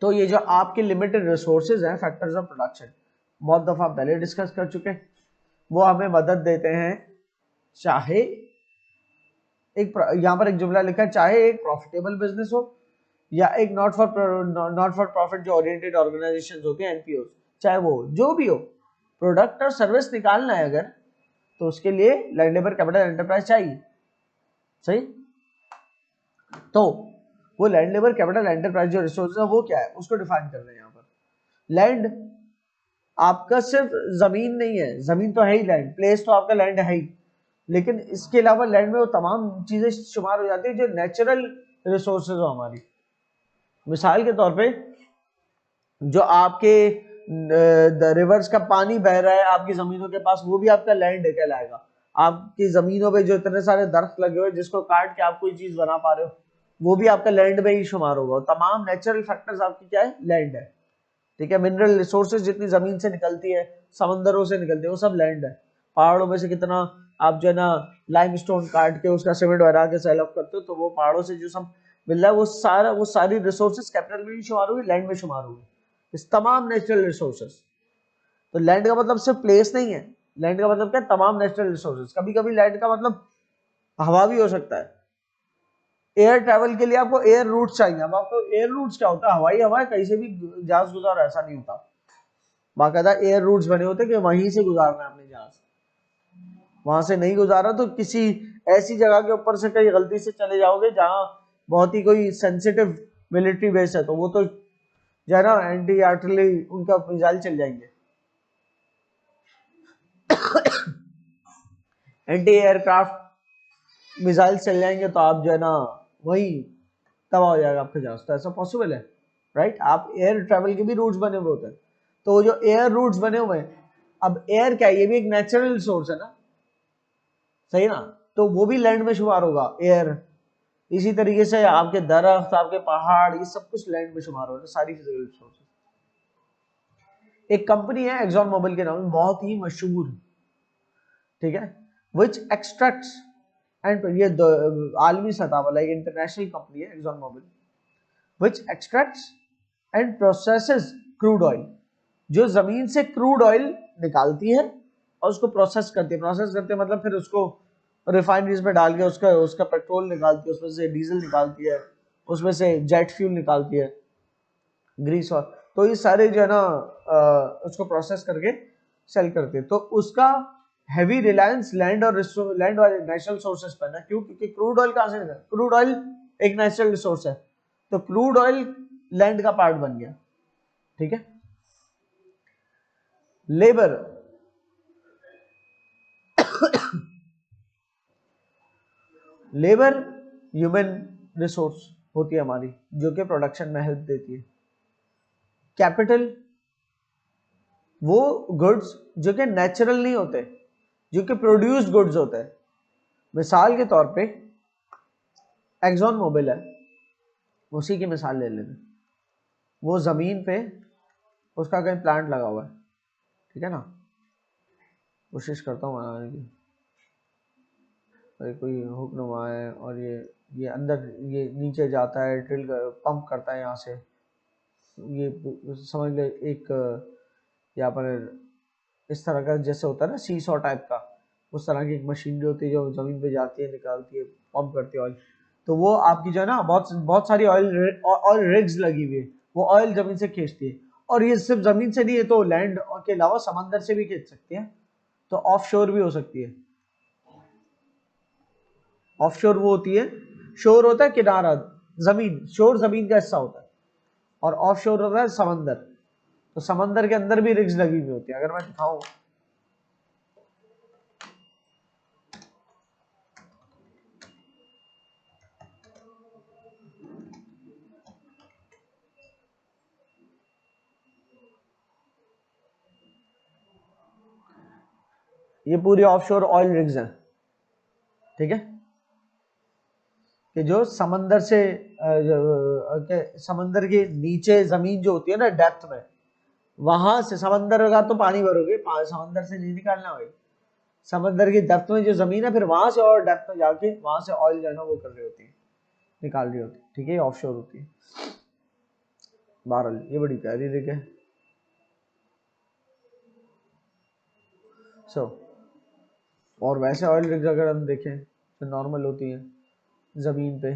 तो ये जो आपके लिमिटेड रिसोर्सेज हैं, फैक्टर्स ऑफ प्रोडक्शन, बहुत दफा पहले डिस्कस कर चुके हैं, वो हमें मदद देते हैं। चाहे एक, यहाँ पर एक जुमला लिखा है, चाहे एक प्रॉफिटेबल बिजनेस हो या एक नॉट फॉर प्रॉफिट जो ओरिएंटेड ऑर्गेनाइजेशंस होती हैं, एनपीओ, चाहे वो जो भी हो, प्रोडक्ट और सर्विस निकालना है अगर, तो उसके लिए लैंड लेबर कैपिटल एंटरप्राइज चाहिए। सही। तो वो लैंड लेबर कैपिटल एंटरप्राइज जो रिसोर्स है वो क्या है, उसको डिफाइन कर रहे हैं यहाँ पर। लैंड आपका सिर्फ जमीन नहीं है, जमीन तो है ही, लैंड प्लेस तो आपका लैंड है ही, लेकिन इसके अलावा लैंड में वो तमाम चीजें शुमार हो जाती है जो नेचुरल रिसोर्सेज हो हमारी। मिसाल के तौर पे जो आपके रिवर्स का पानी बह रहा है आपकी जमीनों के पास, वो भी आपका लैंड कहलाएगा। आपकी जमीनों पे जो इतने सारे दरख्त लगे हुए जिसको काट के आप कोई चीज बना पा रहे हो, वो भी आपका लैंड में ही शुमार होगा। तमाम नेचुरल फैक्टर्स आपकी क्या है, लैंड है। ठीक है। मिनरल रिसोर्सेज जितनी जमीन से निकलती है, समंदरों से निकलती है, वो सब लैंड है। पहाड़ों में से कितना आप जो है ना लाइमस्टोन काट के उसका सीमेंट बना के सेल ऑफ करते हो, तो वो पहाड़ों से जो सब मिल रहा है वो सारी रिसोर्सेज कैपिटल में ही शुमार होगी, लैंड में शुमार होगी, इस तमाम नेचुरल रिसोर्सेज। तो लैंड का मतलब सिर्फ प्लेस नहीं है, लैंड का मतलब क्या है, तमाम नेचुरल रिसोर्सेज। कभी कभी लैंड का मतलब हवा भी हो सकता है। एयर ट्रैवल के लिए आपको एयर रूट चाहिए। अब आपको एयर रूट्स क्या होता है, हवाई हवा कहीं से भी जहाज गुजारा, ऐसा नहीं होता। बाकायदा एयर रूट्स बने होते कि वहीं से गुजारना है अपने जहाज, वहां से नहीं गुजारा तो किसी ऐसी जगह के ऊपर से कहीं गलती से चले जाओगे जहां बहुत ही कोई सेंसिटिव मिलिट्री बेस है, तो वो तो जो है ना एंटी आर्टिलरी उनका मिसाइल चल जाएंगे, एंटी एयरक्राफ्ट मिसाइल चल जाएंगे, तो आप जो है ना वही तबाह हो जाएगा आपका जहाज। तो ऐसा पॉसिबल है, राइट। आप एयर ट्रैवल के भी रूट्स बने हुए होते हैं, तो वो जो एयर रूट्स बने हुए हैं, अब एयर क्या है, ये भी एक नेचुरल रिसोर्स है ना, सही ना, तो वो भी लैंड में शुमार होगा एयर। इसी तरीके से आपके दरख्त, आपके पहाड़, ये सब कुछ लैंड में शुमार हो रहा है, सारी फिजिकल रिसोर्सेज। एक कंपनी है एक्सॉन मोबिल के नाम, बहुत ही मशहूर, ठीक है, विच एक्सट्रैक्ट्स एंड, ये आलमी सतह वाला एक इंटरनेशनल कंपनी है Exxon Mobil, which extracts and processes crude oil, जो जमीन से क्रूड ऑयल निकालती है और उसको प्रोसेस करती है। प्रोसेस करते हैं मतलब फिर उसको रिफाइनरीज में डाल के उसका उसका पेट्रोल निकालती है, उसमें से डीजल निकालती है, उसमें से जेट फ्यूल निकालती है, ग्रीस, और तो ये सारे जो है ना उसको प्रोसेस करके सेल करते हैं। तो उसका हैवी रिलायंस लैंड और लैंड वाले नेचुरल सोर्सेस पर ना, क्यों, क्योंकि क्रूड ऑयल कहां से निकला, क्रूड ऑयल एक नेचुरल रिसोर्स है, तो क्रूड ऑयल लैंड का पार्ट बन गया। ठीक है। लेबर, लेबर ह्यूमन रिसोर्स होती है हमारी, जो कि प्रोडक्शन में हेल्प देती है। कैपिटल, वो गुड्स जो कि नेचुरल नहीं होते, जो कि प्रोड्यूस्ड गुड्स होते हैं। मिसाल के तौर पे एक्सॉन मोबिल है, उसी की मिसाल ले लेते, वो जमीन पे उसका कहीं प्लांट लगा हुआ है, ठीक है ना, कोशिश करता हूँ बनाने की, कोई हुक्नुमा है और ये अंदर, ये नीचे जाता है, ड्रिल पंप करता है यहाँ से, ये समझ ले एक यहाँ पर इस तरह का जैसे होता है ना सी सॉ टाइप का, उस तरह की एक मशीनरी होती है जो जमीन पे जाती है, निकालती है, पंप करती है ऑयल। तो वो आपकी जो है ना बहुत सारी ऑयल रिग्स लगी हुई है, वो ऑयल जमीन से खींचती है। और ये सिर्फ जमीन से नहीं है, तो लैंड के अलावा समंदर से भी खींच सकती है, तो ऑफ शोर भी हो सकती है। ऑफ शोर वो होती है, शोर होता है किनारा, जमीन, शोर जमीन का हिस्सा होता है, और ऑफ शोर होता है समंदर। तो समंदर के अंदर भी रिग्स लगी हुई होती है। अगर मैं दिखाऊं, ये पूरी ऑफशोर ऑयल रिग्स हैं, ठीक है, कि जो समंदर से समंदर के नीचे जमीन जो होती है ना डेप्थ में, वहां से समंदर का तो पानी भरोगे, समंदर से नहीं निकालना होगा, समंदर की डेप्थ में जो जमीन है, फिर वहां से और डेप्थ में जाके वहां से ऑयल जो है ना वो कर रही होती है, निकाल रही होती है, ठीक है, ऑफशोर होती है। बहरहाल ये बड़ी प्यारी रिग है। सो और वैसे ऑयल रिग्स अगर हम देखें तो नॉर्मल होती हैं ज़मीन पे,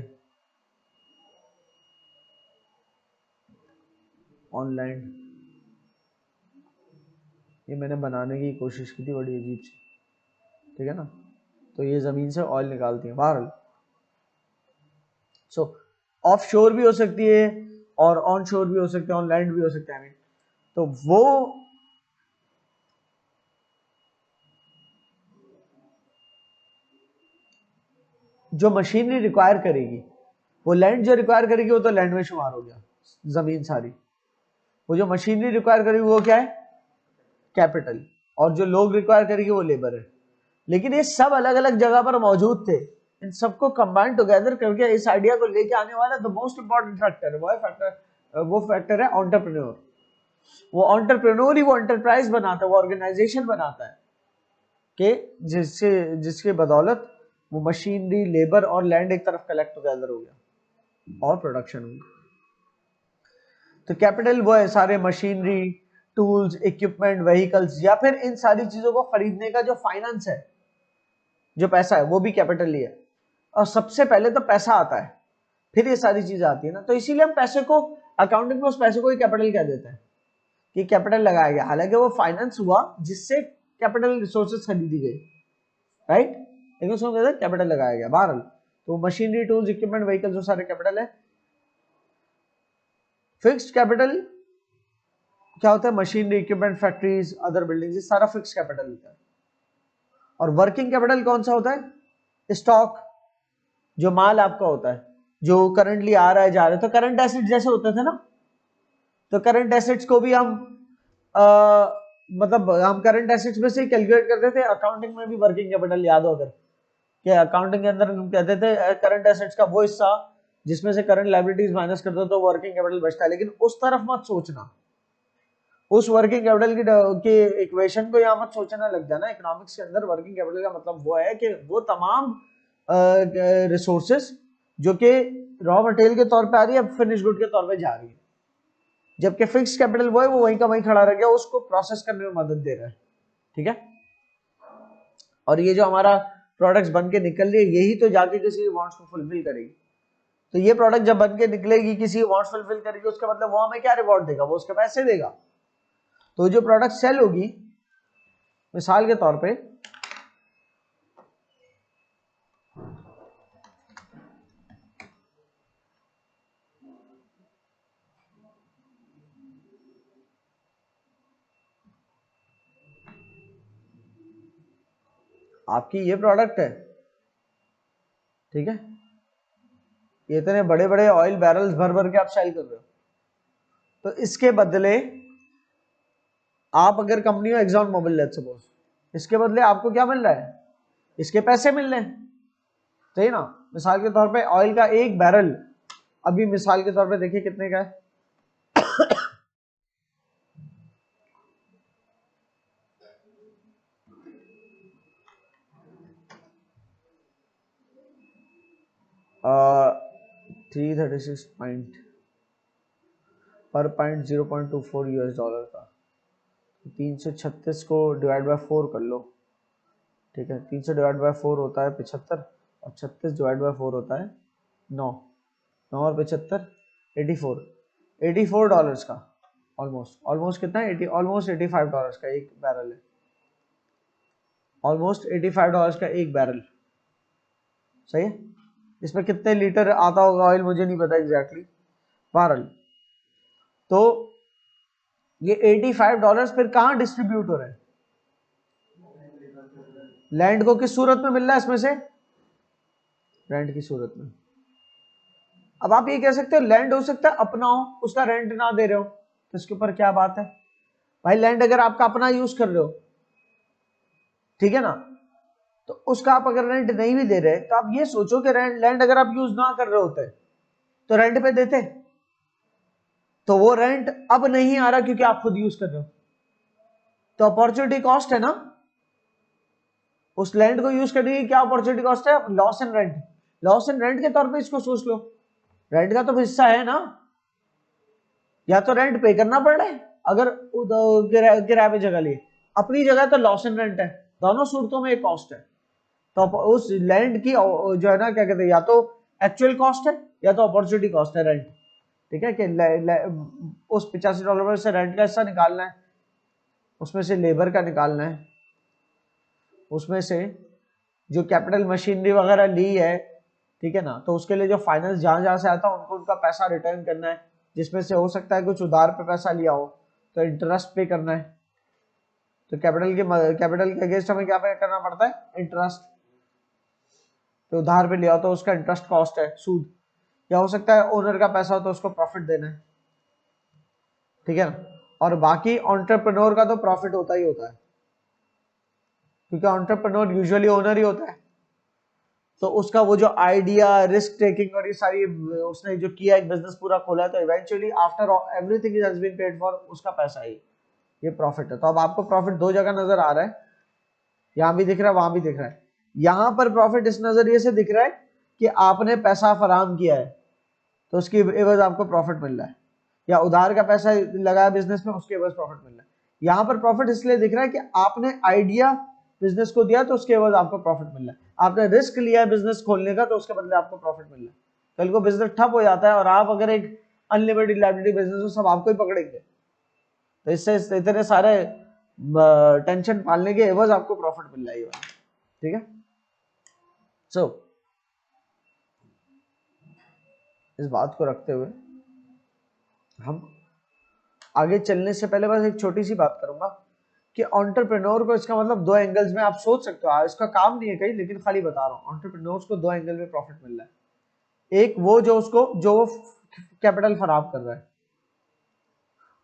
ऑनलाइन। ये मैंने बनाने की कोशिश की थी, बड़ी अजीब सी, ठीक है ना। तो ये ज़मीन से ऑयल निकालती हैं बहरहाल। सो ऑफ शोर भी हो सकती है और ऑन शोर भी हो सकते हैं, ऑन लैंड भी हो सकते हैं। तो वो जो मशीनरी रिक्वायर करेगी, वो लैंड जो रिक्वायर करेगी वो तो लैंड में शुमार हो गया, जमीन सारी। वो जो मशीनरी रिक्वायर करेगी वो क्या है, कैपिटल। और जो लोग रिक्वायर करेगी वो लेबर है। लेकिन ये सब अलग अलग जगह पर मौजूद थे, इन सबको कंबाइन टुगेदर करके इस आइडिया को लेके आने वाला द मोस्ट इंपॉर्टेंट फैक्टर वो फैक्टर है एंटरप्रेन्योर। वो एंटरप्रेन्योर ही वो एंटरप्राइज बनाता है, वो ऑर्गेनाइजेशन बनाता है कि जिसके बदौलत वो मशीनरी, लेबर और लैंड एक तरफ कलेक्ट टुगेदर हो गया और प्रोडक्शन हुई। तो कैपिटल वो है सारे मशीनरी, टूल्स, इक्विपमेंट, व्हीकल्स, या फिर इन सारी चीजों को खरीदने का जो फाइनेंस है, जो पैसा है, वो भी कैपिटल ही है। और सबसे पहले तो पैसा आता है, फिर ये सारी चीजें आती है ना। तो इसीलिए हम पैसे को अकाउंटिंग में उस पैसे को ही कैपिटल कह देते हैं कि कैपिटल लगाया गया, हालांकि वो फाइनेंस हुआ जिससे कैपिटल रिसोर्सेज खरीदी गई, राइट। लेकिन उसको कहते हैं कैपिटल लगाया गया बहरहाल। तो मशीनरी, टूल्स, इक्विपमेंट, व्हीकल्स जो सारे कैपिटल है। फिक्स्ड कैपिटल क्या होता है, machinery, equipment, factories, other buildings, ये सारा फिक्स्ड कैपिटल होता है। और वर्किंग कैपिटल कौन सा होता है, स्टॉक, जो माल आपका होता है जो करंटली आ रहा है जा रहा है। तो करंट एसेट जैसे होते थे ना, तो करंट एसेट्स को भी हम मतलब हम करंट एसेट्स में से कैलकुलेट करते थे। अकाउंटिंग में भी वर्किंग कैपिटल याद हो, अगर कि अकाउंटिंग के अंदर हम कहते थे करंट एसेट्स का वो हिस्सा जिसमें से करंट लायबिलिटीज माइनस करते तो वर्किंग कैपिटल बचता है। लेकिन उस तरफ मत सोचना, उस वर्किंग कैपिटल के इक्वेशन को यहाँ मत सोचना लग जाना। इकोनॉमिक्स के अंदर वर्किंग कैपिटल का मतलब वो है कि वो तमाम रिसोर्सेस जो कि रॉ मटेरियल के तौर पे आ रही है, फिनिश गुड के तौर पे जा रही है। जबकि फिक्स कैपिटल वो है, वो वहीं का वहीं खड़ा रह गया, उसको प्रोसेस करने में मदद दे रहा है, ठीक है। और ये जो हमारा प्रोडक्ट्स बन के निकल रही है, यही तो जाके किसी वांट्स को फुलफिल करेगी। तो ये प्रोडक्ट जब बन के निकलेगी, किसी वांट्स फुलफिल करेगी, उसका मतलब वो हमें क्या रिवॉर्ड देगा, वो उसके पैसे देगा। तो जो प्रोडक्ट सेल होगी, मिसाल के तौर पे आपकी ये प्रोडक्ट है, ठीक है, ये इतने बड़े बड़े ऑयल बैरल्स भर भर के आप सेल कर रहे हो, तो इसके बदले आप अगर कंपनी हो एग्जॉन मोबिल लेट्स सपोज, इसके बदले आपको क्या मिल रहा है, इसके पैसे मिल रहे हैं, सही ना। मिसाल के तौर पे ऑयल का एक बैरल अभी मिसाल के तौर पे देखिए कितने का है, आ, 336 पॉइंट पर पॉइंट 0.24 यूएस डॉलर का। 336 को डिवाइड बाय 4 कर लो, ठीक है। 300 डिवाइड बाय 4 होता है 75, और 36 डिवाइड बाय 4 होता है 9। 9 और 75 84 डॉलर्स का, ऑलमोस्ट कितना है, ऑलमोस्ट 85 डॉलर्स का एक बैरल है, ऑलमोस्ट 85 डॉलर्स का एक बैरल, सही है। इसमें कितने लीटर आता होगा ऑयल मुझे नहीं पता एग्जैक्टली, बहरहाल। तो ये 85 डॉलर्स फिर कहां डिस्ट्रीब्यूट हो रहे हैं, लैंड को किस सूरत में मिल रहा है, इसमें से रेंट की सूरत में। अब आप ये कह सकते हो लैंड हो सकता है अपना हो, उसका रेंट ना दे रहे हो, तो इसके ऊपर क्या बात है भाई। लैंड अगर आपका अपना यूज कर रहे हो, ठीक है ना, तो उसका आप अगर रेंट नहीं भी दे रहे, तो आप ये सोचो कि लैंड अगर आप यूज ना कर रहे होते तो रेंट पे देते, तो वो रेंट अब नहीं आ रहा क्योंकि आप खुद यूज कर रहे हो, तो अपॉर्चुनिटी कॉस्ट है ना। उस लैंड को यूज करने की क्या अपॉर्चुनिटी कॉस्ट है, loss in rent. Loss in rent के तौर पे इसको सोच लो, रेंट का तो हिस्सा है ना, या तो रेंट पे करना पड़ रहा है अगर किराए पे जगह लिए, अपनी जगह तो लॉस इन रेंट है, दोनों सूरतों में एक कॉस्ट है। तो उस लैंड की जो है ना क्या कहते हैं, या तो एक्चुअल कॉस्ट है या तो अपॉर्चुनिटी कॉस्ट है रेंट। ठीक है कि उस $85 से रेंट का हिस्सा निकालना है, उसमें से लेबर का निकालना है, उसमें से जो कैपिटल मशीनरी वगैरह ली है, ठीक है ना, तो उसके लिए जो फाइनेंस जहां जहां से आता है उनको उनका पैसा रिटर्न करना है, जिसमें से हो सकता है कुछ उधार पे पैसा लिया हो तो इंटरेस्ट पे करना है। तो कैपिटल के अगेंस्ट हमें क्या पे करना पड़ता है, इंटरेस्ट। तो उधार पे लिया हो तो उसका इंटरेस्ट कॉस्ट है, सूद। या हो सकता है ओनर का पैसा हो तो उसको प्रॉफिट देना है, ठीक है ना। और बाकी एंटरप्रेन्योर का तो प्रॉफिट होता ही होता है, क्योंकि एंटरप्रेन्योर यूजुअली ओनर ही होता है। तो उसका वो जो आइडिया, रिस्क टेकिंग और ये सारी उसने जो किया, एक बिजनेस पूरा खोला है, तो eventually after everything is has been paid for, उसका पैसा ही ये प्रॉफिट है। तो अब आपको प्रॉफिट दो जगह नजर आ रहा है, यहां भी दिख रहा है, वहां भी दिख रहा है। यहां पर प्रॉफिट इस नजरिए से दिख रहा है कि आपने पैसा फराहम किया है तो उसकी एवज आपको प्रॉफिट मिल रहा है, या उधार का पैसा लगाया बिजनेस में, उसके एवज प्रॉफिट मिल रहा है। यहां पर प्रॉफिट इसलिए दिख रहा है कि आपने आइडिया बिजनेस को दिया तो उसके एवज आपको प्रॉफिट मिल रहा है। आपने रिस्क लिया है बिजनेस खोलने का तो उसके बदले आपको प्रॉफिट मिल रहा है। कल को बिजनेस ठप हो जाता है और आप अगर एक अनलिमिटेड लायबिलिटी बिजनेस हो, सब आपको ही पकड़ेंगे। तो इससे इतने सारे टेंशन पालने के एवज आपको प्रॉफिट मिल रहा है, ठीक है। सो इस बात को रखते हुए हम आगे चलने से पहले बस एक छोटी सी बात करूंगा कि एंटरप्रेन्योर को, इसका मतलब दो एंगल्स में आप सोच सकते हो, इसका काम नहीं है कहीं, लेकिन खाली बता रहा हूं, एंटरप्रेन्योर्स को दो एंगल में प्रॉफिट मिल रहा है। एक वो जो कैपिटल फराहम कर रहा है,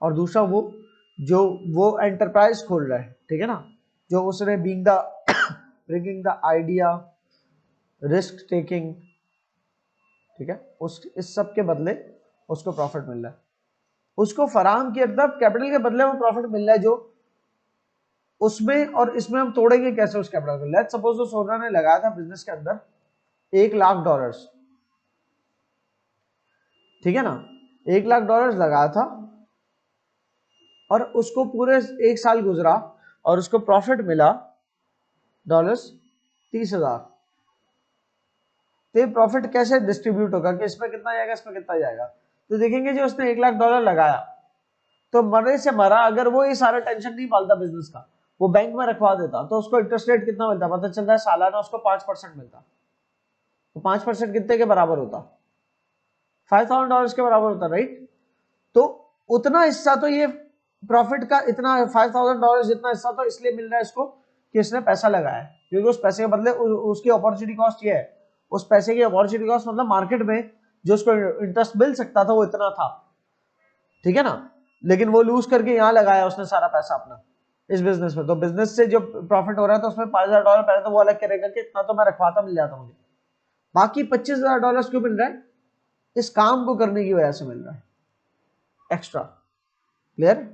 और दूसरा वो एंटरप्राइज खोल रहा है, ठीक है ना, जो उसने bringing the idea, risk taking, ठीक है, उस इस सब के बदले उसको प्रॉफिट मिल रहा है। उसको फराहम किया मतलब कैपिटल के बदले में प्रॉफिट मिल रहा है, जो उसमें और इसमें हम तोड़ेंगे कैसे उस कैपिटल को। लेट्स सपोज उस ओनर ने लगाया था बिजनेस के अंदर $1,00,000, ठीक है ना, $1,00,000 लगाया था, और उसको पूरे एक साल गुजरा और उसको प्रॉफिट मिला $30,000। तो ये प्रॉफिट कैसे डिस्ट्रीब्यूट होगा कि इसमें कितना जाएगा, इसमें कितना जाएगा। तो देखेंगे जो उसने $1,00,000 लगाया, तो मरे से मरा अगर वो ये सारा टेंशन नहीं पालता बिजनेस का, वो बैंक में रखवा देता, तो उसको इंटरेस्ट रेट कितना मिलता, पता चल रहा है सालाना उसको 5% मिलता। तो 5% कितने के बराबर होता, $5,000 के बराबर होता, राइट। तो उतना हिस्सा तो ये प्रॉफिट का, इतना $5,000 जितना हिस्सा तो इसलिए मिल रहा है इसको कि इसने पैसा लगाया है, क्योंकि उस पैसे के बदले उसकी अपॉर्चुनिटी कॉस्ट ये है, उस पैसे की अपॉर्चुनिटी कॉस्ट मतलब मार्केट में जो उसको इंटरेस्ट मिल सकता था वो इतना था, ठीक है ना, लेकिन वो लूज करके यहाँ लगाया उसने सारा पैसा अपना इस बिजनेस में। तो बिजनेस से जो प्रॉफिट हो रहा है तो उसमें $5,000 पहले तो वो अलग करेगा कि इतना तो मैं रखवाता, मिल जाता मुझे, बाकी $25,000 क्यों मिल रहा है, इस काम को करने की वजह से मिल रहा है एक्स्ट्रा। क्लियर,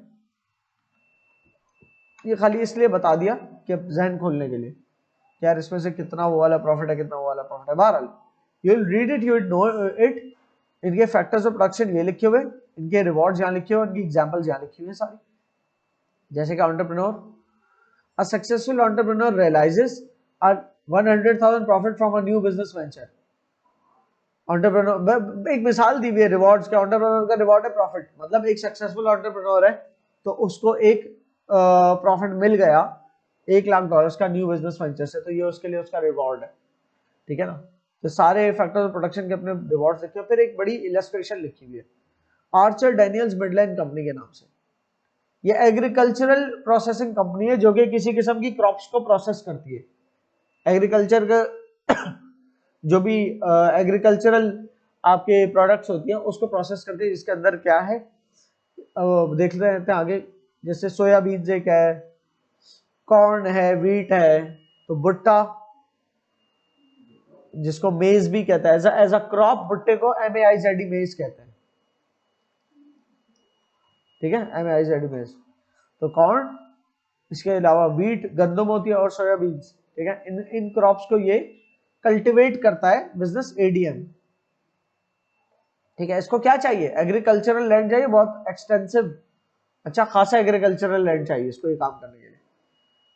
ये खाली इसलिए बता दिया कि जहन खोलने के लिए यार इसमें से कितना वो वाला प्रॉफिट है, कितना वो वाला प्रॉफिट है। बहरहाल you will read it, you will know it. इनके फैक्टर्स ऑफ प्रोडक्शन ये लिखे हुए, इनके रिवॉर्ड्स यहाँ लिखे हुए, इनकी एग्जांपल्स यहाँ लिखी हुई है सारी। जैसे कि entrepreneur, a successful entrepreneur realises 100,000 profit from a new business venture. Entrepreneur, एक मिसाल दी हुई है रिवॉर्ड्स का, एंटरप्रेन्योर का रिवॉर्ड है प्रॉफिट, मतलब एक सक्सेसफुल एंटरप्रेन्योर है तो उसको एक प्रॉफिट मिल गया $1,00,000 का न्यू बिजनेस वेंचर से, तो ये उसके लिए उसका रिवॉर्ड है, ठीक है ना। तो सारे फैक्टर्स ऑफ प्रोडक्शन के अपने रिवॉर्ड्स लिखे, फिर एक बड़ी इलस्ट्रेशन लिखी हुई है आर्चर डैनियल्स मिडलैंड कंपनी के नाम से। ये एग्रीकल्चरल प्रोसेसिंग कंपनी है जो कि किसी किस्म की क्रॉप्स को प्रोसेस करती है। एग्रीकल्चर का जो भी एग्रीकल्चरल आपके प्रोडक्ट्स होती हैं उसको प्रोसेस करती है, जिसके अंदर क्या है देख लेते हैं आगे। जैसे सोयाबीन एक है, कॉर्न है, व्हीट है, तो भुट्टा जिसको मेज भी कहता है, एज अ क्रॉप भुट्टे को MAIZE मेज कहते हैं, ठीक है, MAIZE मेज। तो कॉर्न, इसके अलावा व्हीट गंदम होती है, और सोयाबीन, ठीक है, इन क्रॉप्स को ये कल्टीवेट करता है बिजनेस ADM। ठीक है, इसको क्या चाहिए, एग्रीकल्चरल लैंड चाहिए, बहुत एक्सटेंसिव, अच्छा खासा एग्रीकल्चरल लैंड चाहिए इसको ये काम करने के लिए।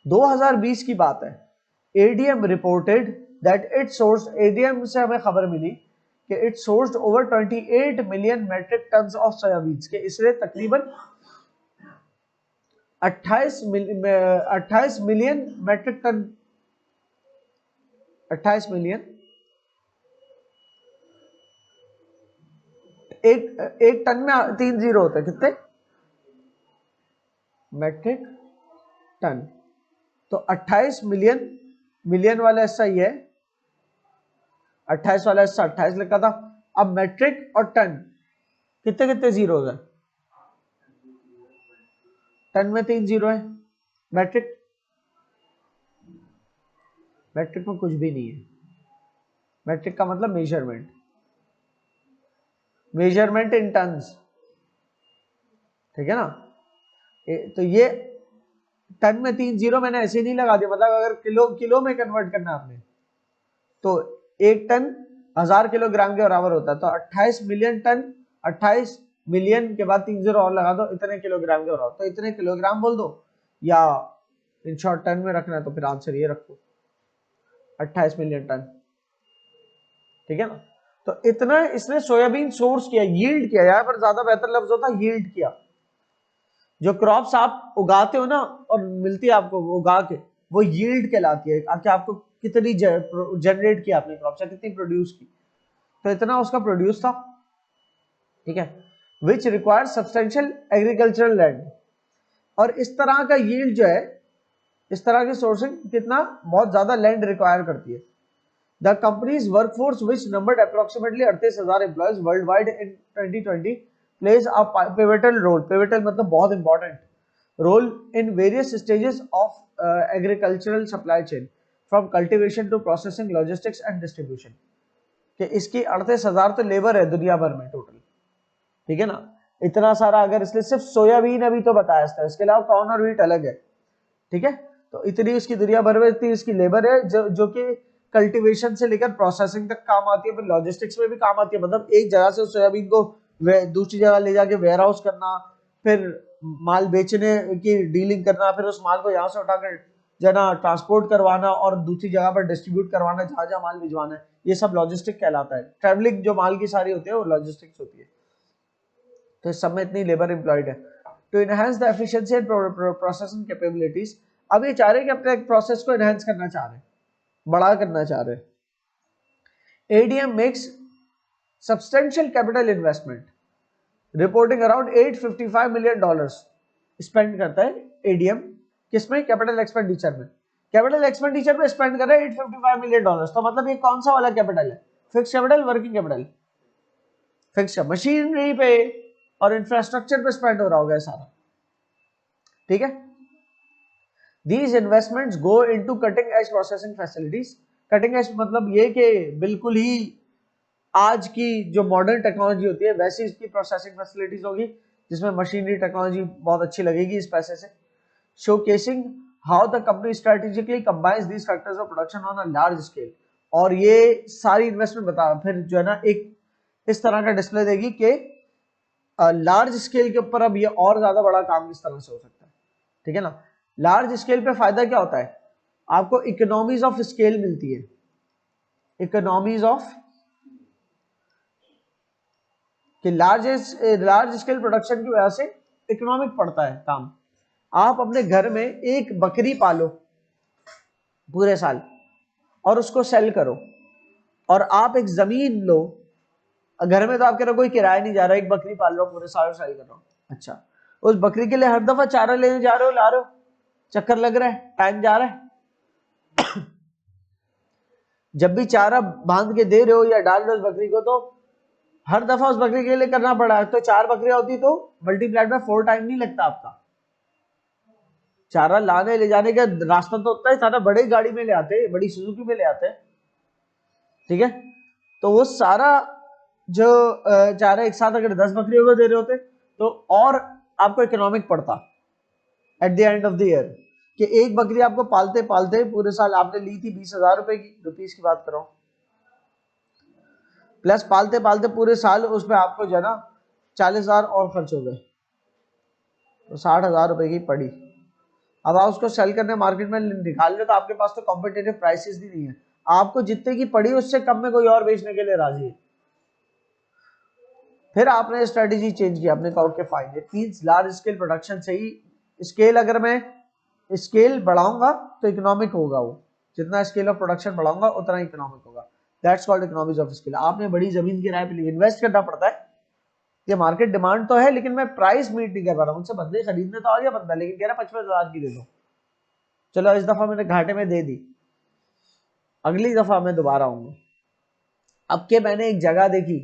2020 की बात है, ADM reported that it source, ADM से हमें खबर मिली कि it sourced over 28 million metric tons of soybeans, के इसने तकरीबन 28 मिलियन मेट्रिक टन, 28 मिलियन, एक टन में 3 जीरो होते हैं, कितने मेट्रिक टन, तो 28 मिलियन, मिलियन वाला हिस्सा ये है, 28 वाला हिस्सा 28 लिखा था। अब मेट्रिक और टन कितने कितने जीरो है, टन में 3 जीरो है, मेट्रिक, मेट्रिक में कुछ भी नहीं है, मेट्रिक का मतलब मेजरमेंट, मेजरमेंट इन टन्स, ठीक है ना। तो ये टन में 3 जीरो मैंने ऐसे नहीं लगा दिया, मतलब अगर किलो में कन्वर्ट करना आपने तो एक टन 1000 किलोग्राम के बराबर होता है, तो 28 मिलियन टन, 28 मिलियन के बाद 3 जीरो और लगा दो, इतने किलोग्राम के बराबर, तो इतने किलोग्राम बोल दो, या इन शॉर्ट टन में रखना है तो फिर आंसर ये रखो 28 मिलियन टन, ठीक है ना। तो इतना इसने सोयाबीन सोर्स किया, यील्ड किया, यहां पर ज्यादा बेहतर लफ्ज होता है यील्ड किया। जो क्रॉप्स आप उगाते हो ना और मिलती है आपको उगा के, वो यील्ड कहलाती है, कि आपको कितनी जनरेट की आपने क्रॉप, कितनी प्रोड्यूस की, तो इतना उसका प्रोड्यूस था, ठीक है। Which require substantial agricultural land, और इस तरह का यील्ड जो है, इस तरह की सोर्सिंग कितना बहुत ज्यादा लैंड रिक्वायर करती है। The companies workforce which numbered approximately 38,000 employees world wide in 2020 plays a pivotal role, pivotal मतलब बहुत important role in various stages of agricultural supply chain from cultivation to processing, logistics and distribution, कि इसकी 38,000 तो labour है दुनिया भर में total, ठीक है ना। इतना सारा, अगर इसलिए सिर्फ सोयाबीन अभी तो बताया था, इसके अलावा कॉर्न और व्हीट अलग है, ठीक है। तो इतनी इसकी दुनिया भर में इतनी इसकी लेबर है जो कि कल्टीवेशन से लेकर प्रोसेसिंग तक काम आती है, फिर लॉजिस्टिक्स में भी काम आती है, मतलब एक जगह से सोयाबीन को दूसरी जगह ले जाके वेयर हाउस करना, फिर माल बेचने की डीलिंग करना, फिर उस माल को यहाँ से उठाकर जना ट्रांसपोर्ट करवाना और दूसरी जगह पर डिस्ट्रीब्यूट करवाना, जहां जहां माल भिजवाना है, ये सब लॉजिस्टिक कहलाता है। ट्रेवलिंग जो माल की सारी होती है वो लॉजिस्टिक्स होती है, तो इस सब में इतनी लेबर एम्प्लॉयड है। To enhance the efficiency and processing capabilities, अब ये चाह रहे हैं कि अपने प्रोसेस को एनहांस करना चाह रहे हैं, बड़ा करना चाह रहे हैं। ADM makes substantial capital investment, reporting around $855 million spend करता है एडीएम, किसमें, कैपिटल एक्सपेंडिचर में, कैपिटल एक्सपेंडिचर में स्पेंड कर रहा है $855 मिलियन। तो मतलब ये कौन सा वाला कैपिटल है, fix capital, working capital, fix, machinery पे और इंफ्रास्ट्रक्चर पे स्पेंड हो रहा होगा सारा, ठीक है। These investments go into cutting edge processing facilities, cutting edge मतलब ये कि बिल्कुल ही आज की जो मॉडर्न टेक्नोलॉजी होती है वैसी इसकी प्रोसेसिंग फैसिलिटीज होगी, जिसमें मशीनरी टेक्नोलॉजी बहुत अच्छी लगेगी इस पैसे से। Showcasing how the company strategically combines these factors of production on a large scale, और ये सारी इन्वेस्टमेंट बता फिर जो है ना एक इस तरह का डिस्प्ले देगी कि लार्ज स्केल के ऊपर अब ये और ज्यादा बड़ा काम इस तरह से हो सकता है, ठीक है ना। लार्ज स्केल पे फायदा क्या होता है, आपको इकोनॉमीज ऑफ स्केल मिलती है, इकोनॉमीज ऑफ, कि लार्ज स्केल प्रोडक्शन की वजह से इकोनॉमिक पड़ता है काम। आप अपने घर में एक बकरी पालो पूरे साल और उसको सेल करो, और आप एक जमीन लो, घर में तो आप कह रहे हो कोई किराया नहीं जा रहा, एक बकरी पाल रहा हूं पूरे साल सेल कर रहा हूं, अच्छा उस बकरी के लिए हर दफा चारा लेने जा रहे हो, ला रहे हो, चक्कर लग रहा है, टाइम जा रहा है। जब भी चारा बांध के दे रहे हो या डाल रहे हो उस बकरी को, तो हर दफा उस बकरी के लिए करना पड़ा है, तो 4 बकरियां होती तो मल्टीप्लाइड में 4 टाइम नहीं लगता आपका। चारा लाने ले जाने का रास्ता तो होता है सारा, बड़ी गाड़ी में ले आते, बड़ी सुजुकी में ले आते, ठीक है। तो वो सारा जो चारा एक साथ अगर 10 बकरियों को दे रहे होते तो और आपको इकोनॉमिक पड़ता at the end of the year, कि एक बकरी आपको पालते पालते पूरे साल आपने ली थी 20,000 रुपए की, रुपीस की बात कर रहा हूं, प्लस पालते पालते पूरे साल उसमें आपको जो है ना 40,000 और खर्च हो गए, तो 60,000 रुपए की पड़ी। अब आप उसको सेल करने मार्केट में निकाल लो तो आपके पास तो कॉम्पिटेटिव प्राइसेस भी नहीं है, आपको जितने की पड़ी उससे कम में कोई और बेचने के लिए राजी है। फिर आपने स्ट्रेटेजी चेंज की, आपने कहा okay fine, it means large scale production से ही स्केल, अगर मैं स्केल बढ़ाऊंगा तो इकोनॉमिक होगा, वो जितना स्केल ऑफ प्रोडक्शन बढ़ाऊंगा उतना इकोनॉमिक होगा, that's called economics of scale. आपने बड़ी जमीन किराए पे ली, इन्वेस्ट करना पड़ता है, ये मार्केट डिमांड तो है लेकिन मैं प्राइस मीट नहीं कर पा रहा हूं, मुझसे बंदे खरीदने तो आ गया बंदा लेकिन कह रहा 55,000 की दे दो, चलो इस दफा मैंने घाटे में दे दी, अगली दफा मैं दोबारा आऊंगा। अब के मैंने एक जगह देखी,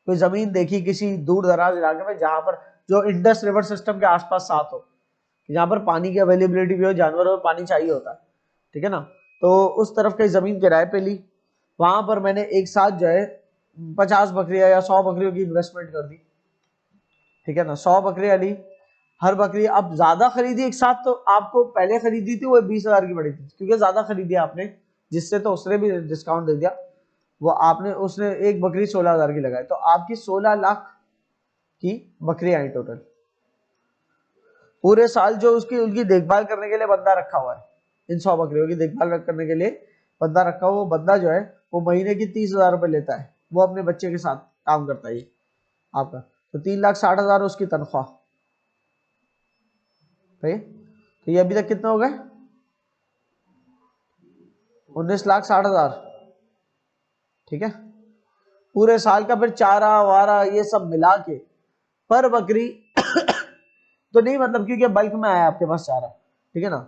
कोई जमीन देखी किसी दूर दराज इलाके में जहां पर जो इंडस रिवर सिस्टम के आसपास साथ हो, जहां पर पानी की अवेलेबिलिटी भी हो, जानवरों को पानी चाहिए होता है, ठीक है ना, तो उस तरफ की जमीन किराए पे ली, वहां पर मैंने एक साथ जो है 50 बकरियां या 100 बकरियों की इन्वेस्टमेंट कर दी, ठीक है ना, 100 बकरियां ली, हर बकरी अब ज्यादा खरीदी एक साथ, तो आपको पहले खरीदी थी वो 20,000 की पड़ी थी, क्योंकि ज्यादा खरीदी आपने, जिससे तो उसने भी डिस्काउंट दे दिया, वो आपने उसने एक बकरी 16,000 की लगाई, तो आपकी 16 लाख की बकरियां आई टोटल। पूरे साल जो उसकी उनकी देखभाल करने के लिए बंदा रखा हुआ है, इन 100 बकरियों की देखभाल करने के लिए बंदा रखा हुआ, वो बंदा जो है वो महीने की 30,000 रुपए लेता है, वो अपने बच्चे के साथ काम करता है ये आपका, तो 3,60,000 उसकी तनख्वाह। तो ये अभी तक कितना हो गए, 19,60,000, ठीक है। पूरे साल का फिर चारा वारा ये सब मिला के पर बकरी तो नहीं, मतलब क्योंकि बल्क में आया आपके पास चारा, ठीक है ना,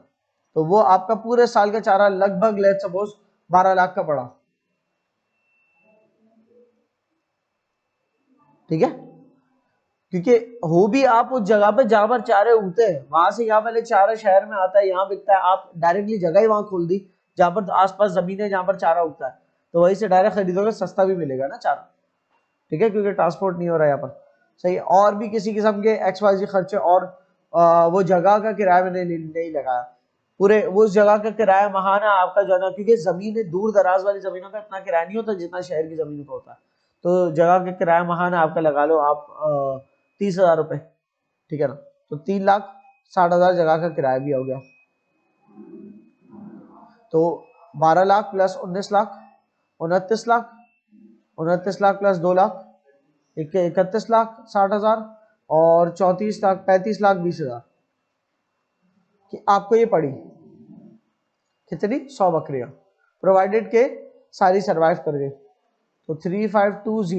तो वो आपका पूरे साल का चारा लगभग लेट्स सपोज 12 लाख का पड़ा, ठीक है, क्योंकि हो भी आप उस जगह पे जहां पर चारे उगते हैं, वहां से यहाँ पहले चारा शहर में आता है, यहाँ बिकता है, आप डायरेक्टली जगह ही वहां खोल दी जहां पर आसपास जमीन है जहां पर चारा उगता है, तो वहीं से डायरेक्ट खरीदोगे, सस्ता भी मिलेगा ना चारा, ठीक है, क्योंकि ट्रांसपोर्ट नहीं हो रहा है यहाँ पर, सही है। और भी किसी किस्म के XYZ खर्चे, और वो जगह का किराया मैंने नहीं लगाया, पूरे वो उस जगह का किराया महाना आपका जो है ना, क्योंकि जमीन दूर दराज वाली जमीनों का इतना किराया नहीं होता जितना शहर की जमीन का होता है, तो जगह का किराया महाना आपका लगा लो आप 30,000 रुपए, ठीक है ना, तो 3,60,000 जगह का किराया भी हो गया, तो 12 लाख प्लस 19 लाख 29 लाख, 29 लाख प्लस 2 लाख 31 लाख 60,000, और 34 लाख 35 लाख 20,000 कि आपको ये पड़ी कितनी, 100 बकरियां, प्रोवाइडेड के सारी सरवाइव कर गई, तो 3520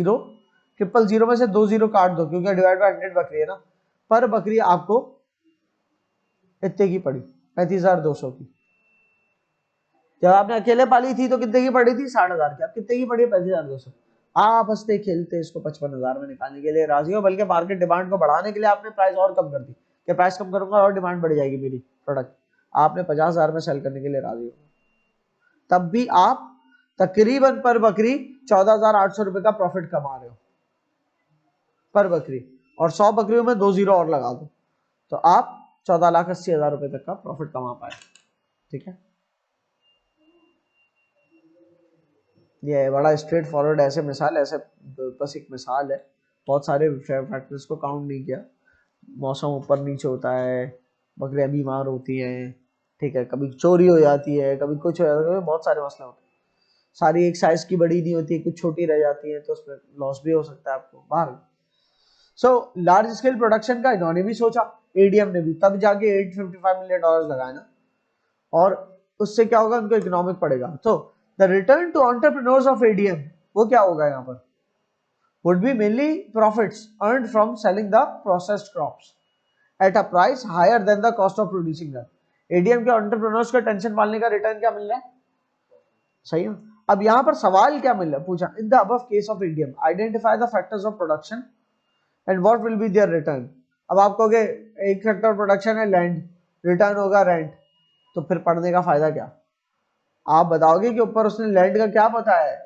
000 में से 2 0 काट दो क्योंकि डिवाइड बाय 100 बकरी है ना, पर बकरी आपको इतने की पड़ी 35,200 की। जब आपने अकेले पाली थी तो कितने की पड़ी थी, 60,000 की, अब कितने की पड़ी है, 35,200। आप हंसते खेलते इसको 55,000 में निकालने के लिए राजी हो, बल्कि मार्केट डिमांड को बढ़ाने के लिए आपने प्राइस और कम कर दी कि प्राइस कम करूंगा और डिमांड बढ़ जाएगी मेरी प्रोडक्ट, आपने 50,000 में सेल करने के लिए राजी हो, तब भी आप तकरीबन पर बकरी 14,800 रुपए का प्रॉफिट कमा रहे हो पर बकरी, और 100 बकरियों में 2 0 और लगा दो तो आप 14,80,000 रुपए तक का प्रॉफिट कमा पाए, ठीक है। ये बड़ा स्ट्रेट फॉरवर्ड ऐसे मिसाल, ऐसे बस एक मिसाल है, बहुत सारे फैक्टर्स को काउंट नहीं किया, मौसम ऊपर नीचे होता है, बकरियां बीमार होती हैं, ठीक है, कभी चोरी हो जाती है, कभी कुछ हो जाता है, बहुत सारे मसले होते हैं, सारी एक साइज की बड़ी नहीं होती, कुछ छोटी रह जाती है, तो उसमें लॉस भी हो सकता है आपको बाहर। सो लार्ज स्केल प्रोडक्शन का इन्होंने भी सोचा, एडीएम ने भी, तब जाके $855 मिलियन लगाए ना, और उससे क्या होगा, उनको इकोनॉमिक पड़ेगा। तो the return to entrepreneurs of ADM वो क्या होगा यहाँ पर, would be mainly profits earned from selling the processed crops at a price higher than the cost of producing them। ADM के एंटरप्रेन्योर्स को टेंशन पालने का रिटर्न क्या मिल रहा है, सही है। अब यहाँ पर सवाल क्या मिल रहा है, पूछा in the above case of ADM identify the factors of production and what will be their return. अब आप कहोगे एक फैक्टर प्रोडक्शन है लैंड, रिटर्न होगा रेंट, तो फिर पढ़ने का फायदा क्या, आप बताओगे कि ऊपर उसने लैंड का क्या बताया है,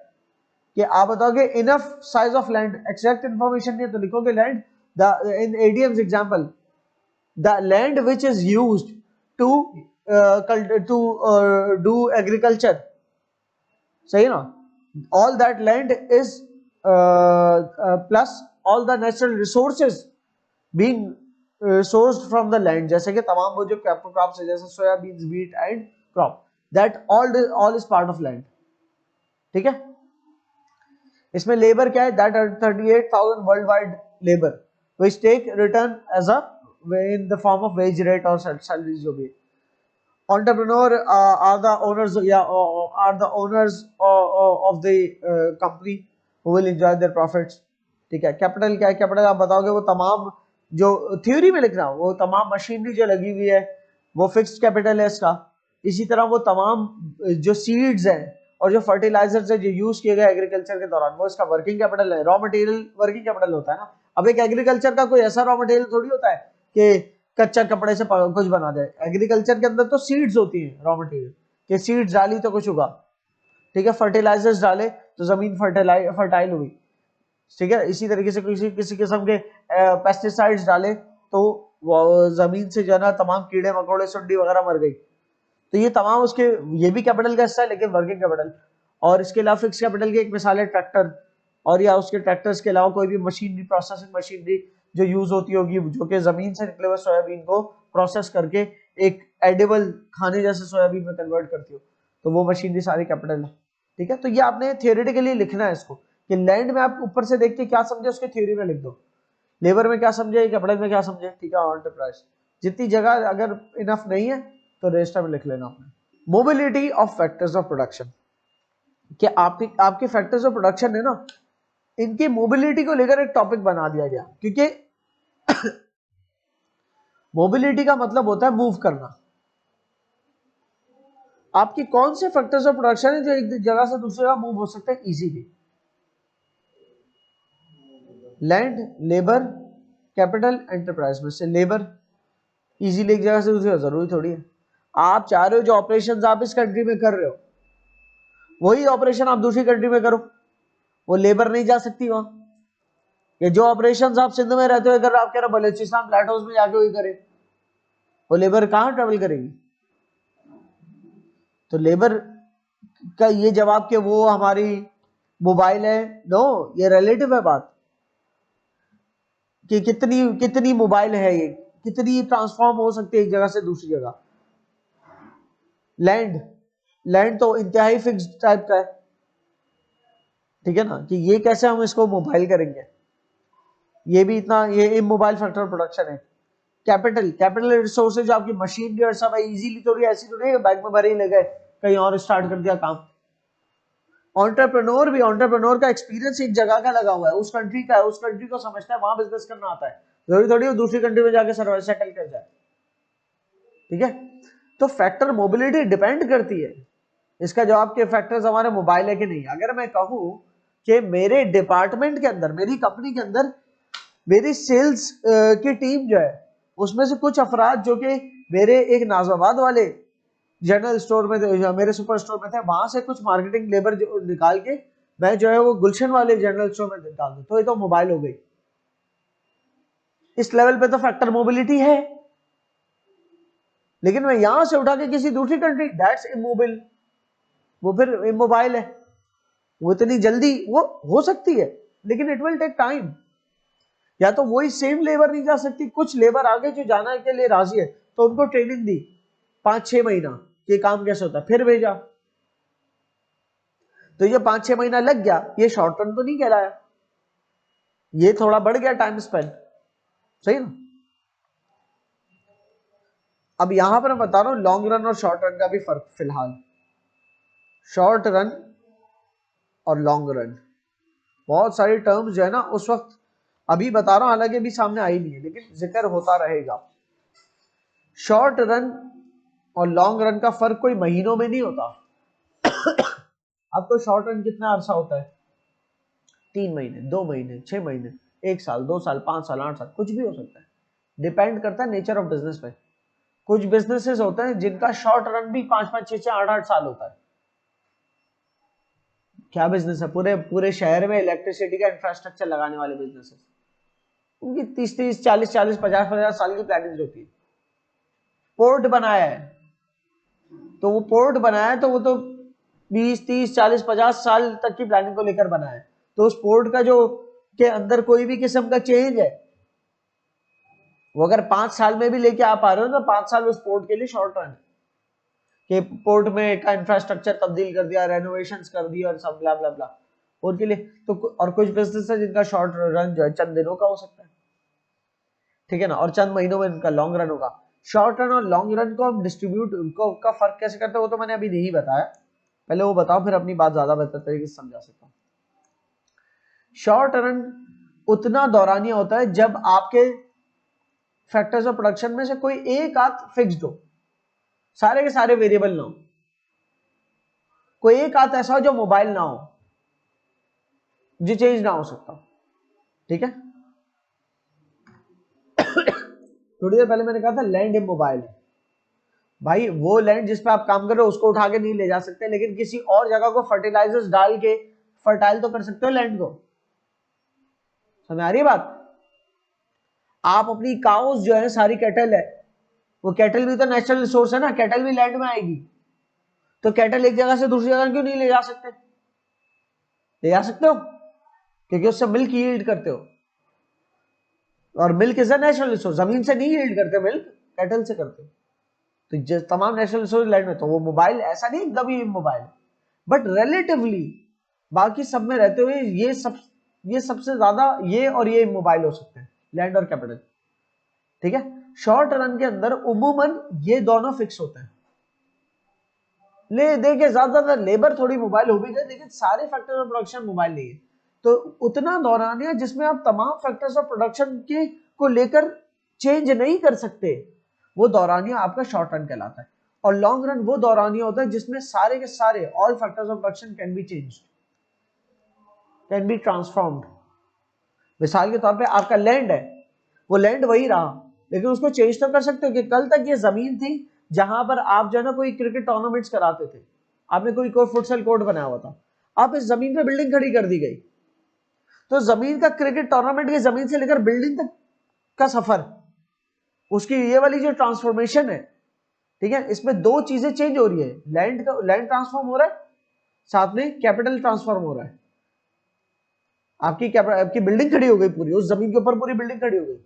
कि आप बताओगे enough size of land, exact information नहीं तो लिखोगे land, the in ADMs example the land which is used to do agriculture, सही ना, all that land is plus all the natural resources being sourced from the land, जैसे कि तमाम वो जो क्रॉप्स है जैसे soybeans, wheat and crop, that all is part of land. ठीक है, इसमें लेबर क्या है, that 38,000 world wide labour which take return as a in the form of wage rate or salaries जो भी। Entrepreneur are the owners, are the owners of the company who will enjoy their profits। ठीक है, capital क्या है, capital आप बताओगे वो तमाम जो थ्योरी में लिख रहा हूँ वो तमाम मशीनरी जो लगी हुई है वो फिक्स्ड कैपिटल है इसका। इसी तरह वो तमाम जो सीड्स हैं और जो फर्टिलाइजर्स है जो यूज किए गए एग्रीकल्चर के दौरान वो इसका वर्किंग कैपिटल है। रॉ मटेरियल वर्किंग कैपिटल होता है ना। अब एक एग्रीकल्चर का कोई ऐसा रॉ मटेरियल थोड़ी होता है कि कच्चा कपड़े से कुछ बना जाए। एग्रीकल्चर के अंदर तो सीड्स होती हैं रॉ मटेरियल, कि सीड्स डाली तो कुछ उगा। ठीक है, फर्टिलाइजर्स डाले तो जमीन फर्टाइल हुई। ठीक है, इसी तरीके से किसी किस्म के पेस्टिसाइड्स डाले तो जमीन से जो है ना तमाम कीड़े मकोड़े सुंडी वगैरह मर गई। तो ये तमाम उसके ये भी कैपिटल का हिस्सा है लेकिन वर्किंग कैपिटल। और इसके अलावा फिक्स कैपिटल की एक मिसाल है ट्रैक्टर, और या उसके ट्रैक्टर्स के अलावा कोई भी मशीनरी, प्रोसेसिंग मशीनरी जो यूज होती होगी जो कि जमीन से निकले हुए सोयाबीन को प्रोसेस करके एक एडिबल खाने जैसे सोयाबीन में कन्वर्ट करती हो, तो वो मशीनरी सारी कैपिटल है। ठीक है, तो ये आपने थियोरेटिकली लिखना है इसको कि लैंड में आप ऊपर से देख के क्या समझे उसके थ्योरी में लिख दो, लेबर में क्या समझे, कैपिटल में क्या समझे। ठीक है, एंटरप्राइज जितनी जगह अगर इनफ नहीं है तो रजिस्टर में लिख लेना आपने। Mobility of factors of production, कि आपके फैक्टर्स ऑफ प्रोडक्शन है ना, इनकी मोबिलिटी को लेकर एक टॉपिक बना दिया गया, क्योंकि मोबिलिटी का मतलब होता है मूव करना। आपके कौन से फैक्टर्स ऑफ प्रोडक्शन है जो एक जगह से दूसरी जगह मूव हो सकते हैं easily? Land, labour, capital, enterprise में से लेबर इजीली एक जगह से दूसरी जगह जरूरी थोड़ी है। आप चाह रहे हो जो ऑपरेशंस आप इस कंट्री में कर रहे हो वही ऑपरेशन आप दूसरी कंट्री में करो, वो लेबर नहीं जा सकती वहां। ये जो ऑपरेशंस आप सिंध में रहते हुए कर रहे हो, आप कह रहे हो बलूचिस्तान प्लेटोज में जाके वही करे, वो लेबर कहां ट्रेवल करेगी? तो लेबर का ये जवाब कि वो हमारी मोबाइल है, नो, ये रिलेटिव है बात कि कितनी कितनी मोबाइल है, ये कितनी ट्रांसफॉर्म हो सकती है एक जगह से दूसरी जगह। लैंड, लैंड तो इंतहाई फिक्स टाइप का है। ठीक है ना, कि ये कैसे हम इसको मोबाइल करेंगे, ये भी इतना, ये इमोबाइल फैक्टर प्रोडक्शन है। कैपिटल, कैपिटल रिसोर्सेज आपकी मशीनरी और सब इजीली थोड़ी ऐसी तो नहीं बैंक में भरे ही ले गए कहीं और स्टार्ट कर दिया काम। एंटरप्रेन्योर भी, एंटरप्रेन्योर का एक्सपीरियंस एक जगह का लगा हुआ है, उस कंट्री का है, उस कंट्री को समझता है, वहां बिजनेस करना आता है, जरूरी थोड़ी वो दूसरी कंट्री में जाके सेटल कर जाए। ठीक है, तो फैक्टर मोबिलिटी डिपेंड करती है। इसका जवाब कि फैक्टर्स हमारे मोबाइल है कि नहीं। अगर मैं कहूं कि मेरे डिपार्टमेंट के अंदर, मेरी कंपनी के अंदर मेरी सेल्स की टीम जो है उसमें से कुछ अफराद जो कि मेरे एक नाजाबाद वाले जनरल स्टोर में थे, मेरे सुपर स्टोर में थे, वहां से कुछ मार्केटिंग लेबर जो निकाल के मैं जो है वो गुलशन वाले जनरल स्टोर में डाल दूं, तो ये तो मोबाइल हो गई। इस लेवल पे तो फैक्टर मोबिलिटी है। लेकिन मैं यहां से उठा के किसी दूसरी कंट्री, दैट्स इमोबाइल, वो फिर इमोबाइल है। वो इतनी जल्दी वो हो सकती है लेकिन इट विल टेक टाइम। या तो वही सेम लेबर नहीं जा सकती, कुछ लेबर आगे जो जाना के लिए राजी है तो उनको ट्रेनिंग दी 5-6 महीना कि काम कैसे होता है, फिर भेजा। तो ये 5-6 महीना लग गया, ये शॉर्ट टर्म तो नहीं कहलाया, ये थोड़ा बढ़ गया टाइम स्पेंड, सही ना। अब यहां पर मैं बता रहा हूं लॉन्ग रन और शॉर्ट रन का भी फर्क। फिलहाल शॉर्ट रन और लॉन्ग रन, बहुत सारी टर्म्स जो है ना उस वक्त अभी बता रहा हूं, हालांकि अभी सामने आई नहीं है लेकिन जिक्र होता रहेगा। शॉर्ट रन और लॉन्ग रन का फर्क कोई महीनों में नहीं होता। आपको शॉर्ट रन कितना अरसा होता है? 3 महीने, 2 महीने, 6 महीने, 1 साल, 2 साल, 5 साल, 8 साल, कुछ भी हो सकता है, डिपेंड करता है नेचर ऑफ बिजनेस पे। कुछ बिजनेसेस होते हैं जिनका शॉर्ट रन भी 5-5, 6-6, 8-8 साल होता है। क्या बिजनेस है? पूरे पूरे शहर में इलेक्ट्रिसिटी का इंफ्रास्ट्रक्चर लगाने वाले बिजनेसेस, उनकी 30-30, 40-40, 50-50 साल की प्लानिंग होती है। पोर्ट बनाया है तो वो पोर्ट बनाया है तो वो तो 20, 30, 40, 50 साल तक की प्लानिंग को लेकर बनाया है। तो उस पोर्ट का जो के अंदर कोई भी किस्म का चेंज है वो अगर 5 साल में भी लेके आ पा रहे हो तो 5 साल उस पोर्ट के लिए शॉर्ट रन है कि पोर्ट में का इंफ्रास्ट्रक्चर तब्दील कर दिया, रेनोवेशंस कर दी और सब ब्ला ब्ला ब्ला और के लिए। तो और कुछ बिजनेस है जिनका शॉर्ट रन जो है चंद दिनों का हो सकता है, ठीक है ना, और चंद महीनों में इनका लॉन्ग रन होगा। शॉर्ट रन और लॉन्ग रन को हम डिस्ट्रीब्यूट को का फर्क कैसे करते हैं वो तो मैंने अभी नहीं बताया, पहले वो बताओ फिर अपनी बात ज्यादा बेहतर तरीके से समझा सकता हूँ। शॉर्ट रन उतना दौरानिया होता है जब आपके फैक्टर्स ऑफ प्रोडक्शन में से कोई एक आध फिक्स्ड हो, सारे के सारे वेरिएबल ना हो, कोई एक आध ऐसा हो जो मोबाइल ना हो, जो चेंज ना हो सकता, ठीक है। थोड़ी देर पहले मैंने कहा था लैंड इमोबाइल है, भाई वो लैंड जिस पे आप काम कर रहे हो उसको उठा के नहीं ले जा सकते, लेकिन किसी और जगह को फर्टिलाइजर्स डाल के फर्टाइल तो कर सकते हो लैंड को। समझ आ रही है बात? आप अपनी काउस जो है सारी कैटल है, वो कैटल भी तो नेचुरल रिसोर्स है ना, कैटल भी लैंड में आएगी, तो कैटल एक जगह से दूसरी जगह क्यों नहीं ले जा सकते? ले जा सकते हो क्योंकि उससे मिल्क यील्ड करते हो, और milk is a natural resource, जमीन से नहीं यील्ड करते मिल्क, कैटल से करते हो। तो तमाम नेचुरल रिसोर्स लैंड में, तो वो मोबाइल ऐसा नहीं एकदम ही मोबाइल, बट रिलेटिवली बाकी सब में रहते हुए ये सबसे ज्यादा ये और ये मोबाइल हो सकते हैं, लैंड और कैपिटल, ठीक है। शॉर्ट रन के अंदर उमूमन ये दोनों फिक्स होते हैं। ले देखिए ज्यादातर लेबर थोड़ी मोबाइल हो भी गए, लेकिन सारे फैक्टर्स ऑफ प्रोडक्शन मोबाइल नहीं है। तो उतना दौरानिया जिसमें आप तमाम फैक्टर्स ऑफ प्रोडक्शन के को लेकर चेंज नहीं कर सकते, वो दौरानिया आपका शॉर्ट रन कहलाता है। और लॉन्ग रन वो दौरानिया होता है जिसमें सारे के सारे all factors of production can be changed, can be transformed. मिसाल के तौर पे आपका लैंड है, वो लैंड वही रहा, लेकिन उसको चेंज तो कर सकते हो कि कल तक ये जमीन थी जहां पर आप जो है ना कोई क्रिकेट टूर्नामेंट्स कराते थे, आपने कोई फुटसल कोर्ट बनाया हुआ था, आप इस जमीन पे बिल्डिंग खड़ी कर दी गई, तो जमीन का क्रिकेट टूर्नामेंट की जमीन से लेकर बिल्डिंग तक का सफर, उसकी ये वाली जो ट्रांसफॉर्मेशन है, ठीक है, इसमें दो चीजें चेंज हो रही है, लैंड ट्रांसफॉर्म हो रहा है, साथ में कैपिटल ट्रांसफॉर्म हो रहा है। आपकी बिल्डिंग खड़ी हो गई पूरी, उस जमीन के ऊपर पूरी बिल्डिंग खड़ी हो गई।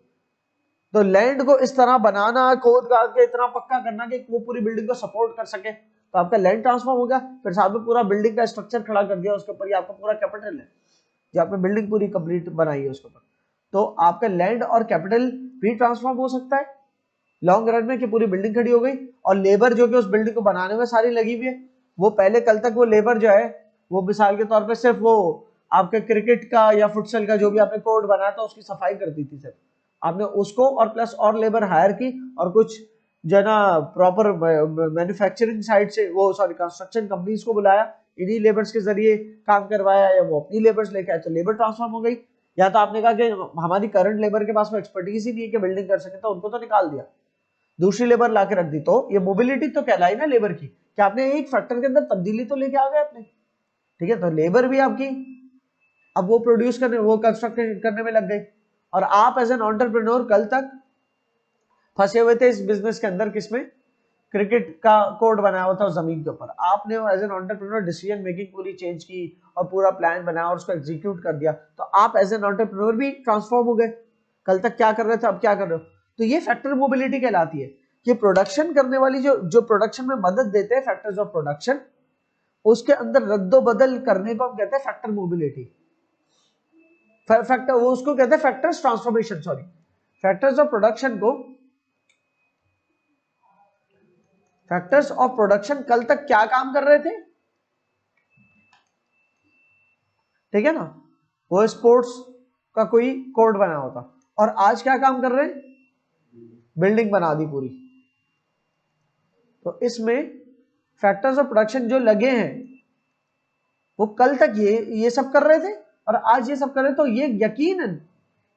तो लैंड को इस तरह बनाना, खोद के इतना पक्का करना कि वो पूरी बिल्डिंग को सपोर्ट कर सके, तो आपका लैंड ट्रांसफॉर्म हो गया। फिर साथ में पूरा बिल्डिंग का स्ट्रक्चर खड़ा कर दिया उसके ऊपर, ये आपका पूरा कैपिटल है जो आपने बिल्डिंग पूरी कंप्लीट बनाई है उसके ऊपर। तो आपका लैंड और कैपिटल भी ट्रांसफॉर्म हो सकता है लॉन्ग रन में कि पूरी बिल्डिंग खड़ी हो गई, और लेबर जो कि उस बिल्डिंग को बनाने में सारी लगी हुई है, वो पहले कल तक वो लेबर जो है वो मिसाल के तौर पर सिर्फ वो आपके क्रिकेट का या फुटसल का जो भी आपने कोर्ट बनाया था उसकी सफाई करती थी, सिर्फ आपने उसको और प्लस और लेबर हायर की, और कुछ जो है ना प्रॉपर मैन्युफैक्चरिंग साइड से वो सॉरी कंस्ट्रक्शन कंपनीज को बुलाया, इन्हीं लेबर्स के जरिए काम करवाया, या वो अपनी लेबर्स लेके आए, तो लेबर ट्रांसफॉर्म हो गई। या तो आपने कहा कि हमारी करंट लेबर के पास में एक्सपर्टीज ही नहीं है कि बिल्डिंग कर सके, तो उनको तो निकाल दिया, दूसरी लेबर ला के रख दी, तो ये मोबिलिटी तो कहलाई ना लेबर की, कि आपने एक फैक्टर के अंदर तब्दीली तो लेके आ गए अपने, ठीक है। तो लेबर भी आपकी अब वो प्रोड्यूस करने, वो कंस्ट्रक्ट करने में लग गई, और आप एज एन एंटरप्रेन्योर कल तक फंसे हुए थे इस बिजनेस के अंदर, किसमें, क्रिकेट का कोर्ट बनाया हुआ था उस जमीन के ऊपर, आपने as an entrepreneur decision making पूरी चेंज की और पूरा प्लान बनाया और उसको एग्जीक्यूट कर दिया, तो आप एज एन एंटरप्रेन्योर भी ट्रांसफॉर्म हो गए। कल तक क्या कर रहे थे, अब क्या कर रहे हो। तो ये फैक्टर मोबिलिटी कहलाती है कि प्रोडक्शन करने वाली जो प्रोडक्शन में मदद देते हैं फैक्टर्स ऑफ प्रोडक्शन, उसके अंदर रद्दो बदल करने को हम कहते हैं फैक्टर मोबिलिटी। फैक्टर वो उसको कहते हैं factors transformation, sorry factors of production को, फैक्टर्स ऑफ प्रोडक्शन कल तक क्या काम कर रहे थे, ठीक है ना, वो स्पोर्ट्स का कोई कोर्ट बना होता, और आज क्या काम कर रहे हैं, बिल्डिंग बना दी पूरी। तो इसमें फैक्टर्स ऑफ प्रोडक्शन जो लगे हैं वो कल तक ये सब कर रहे थे और आज ये सब कर रहे, तो ये यकीनन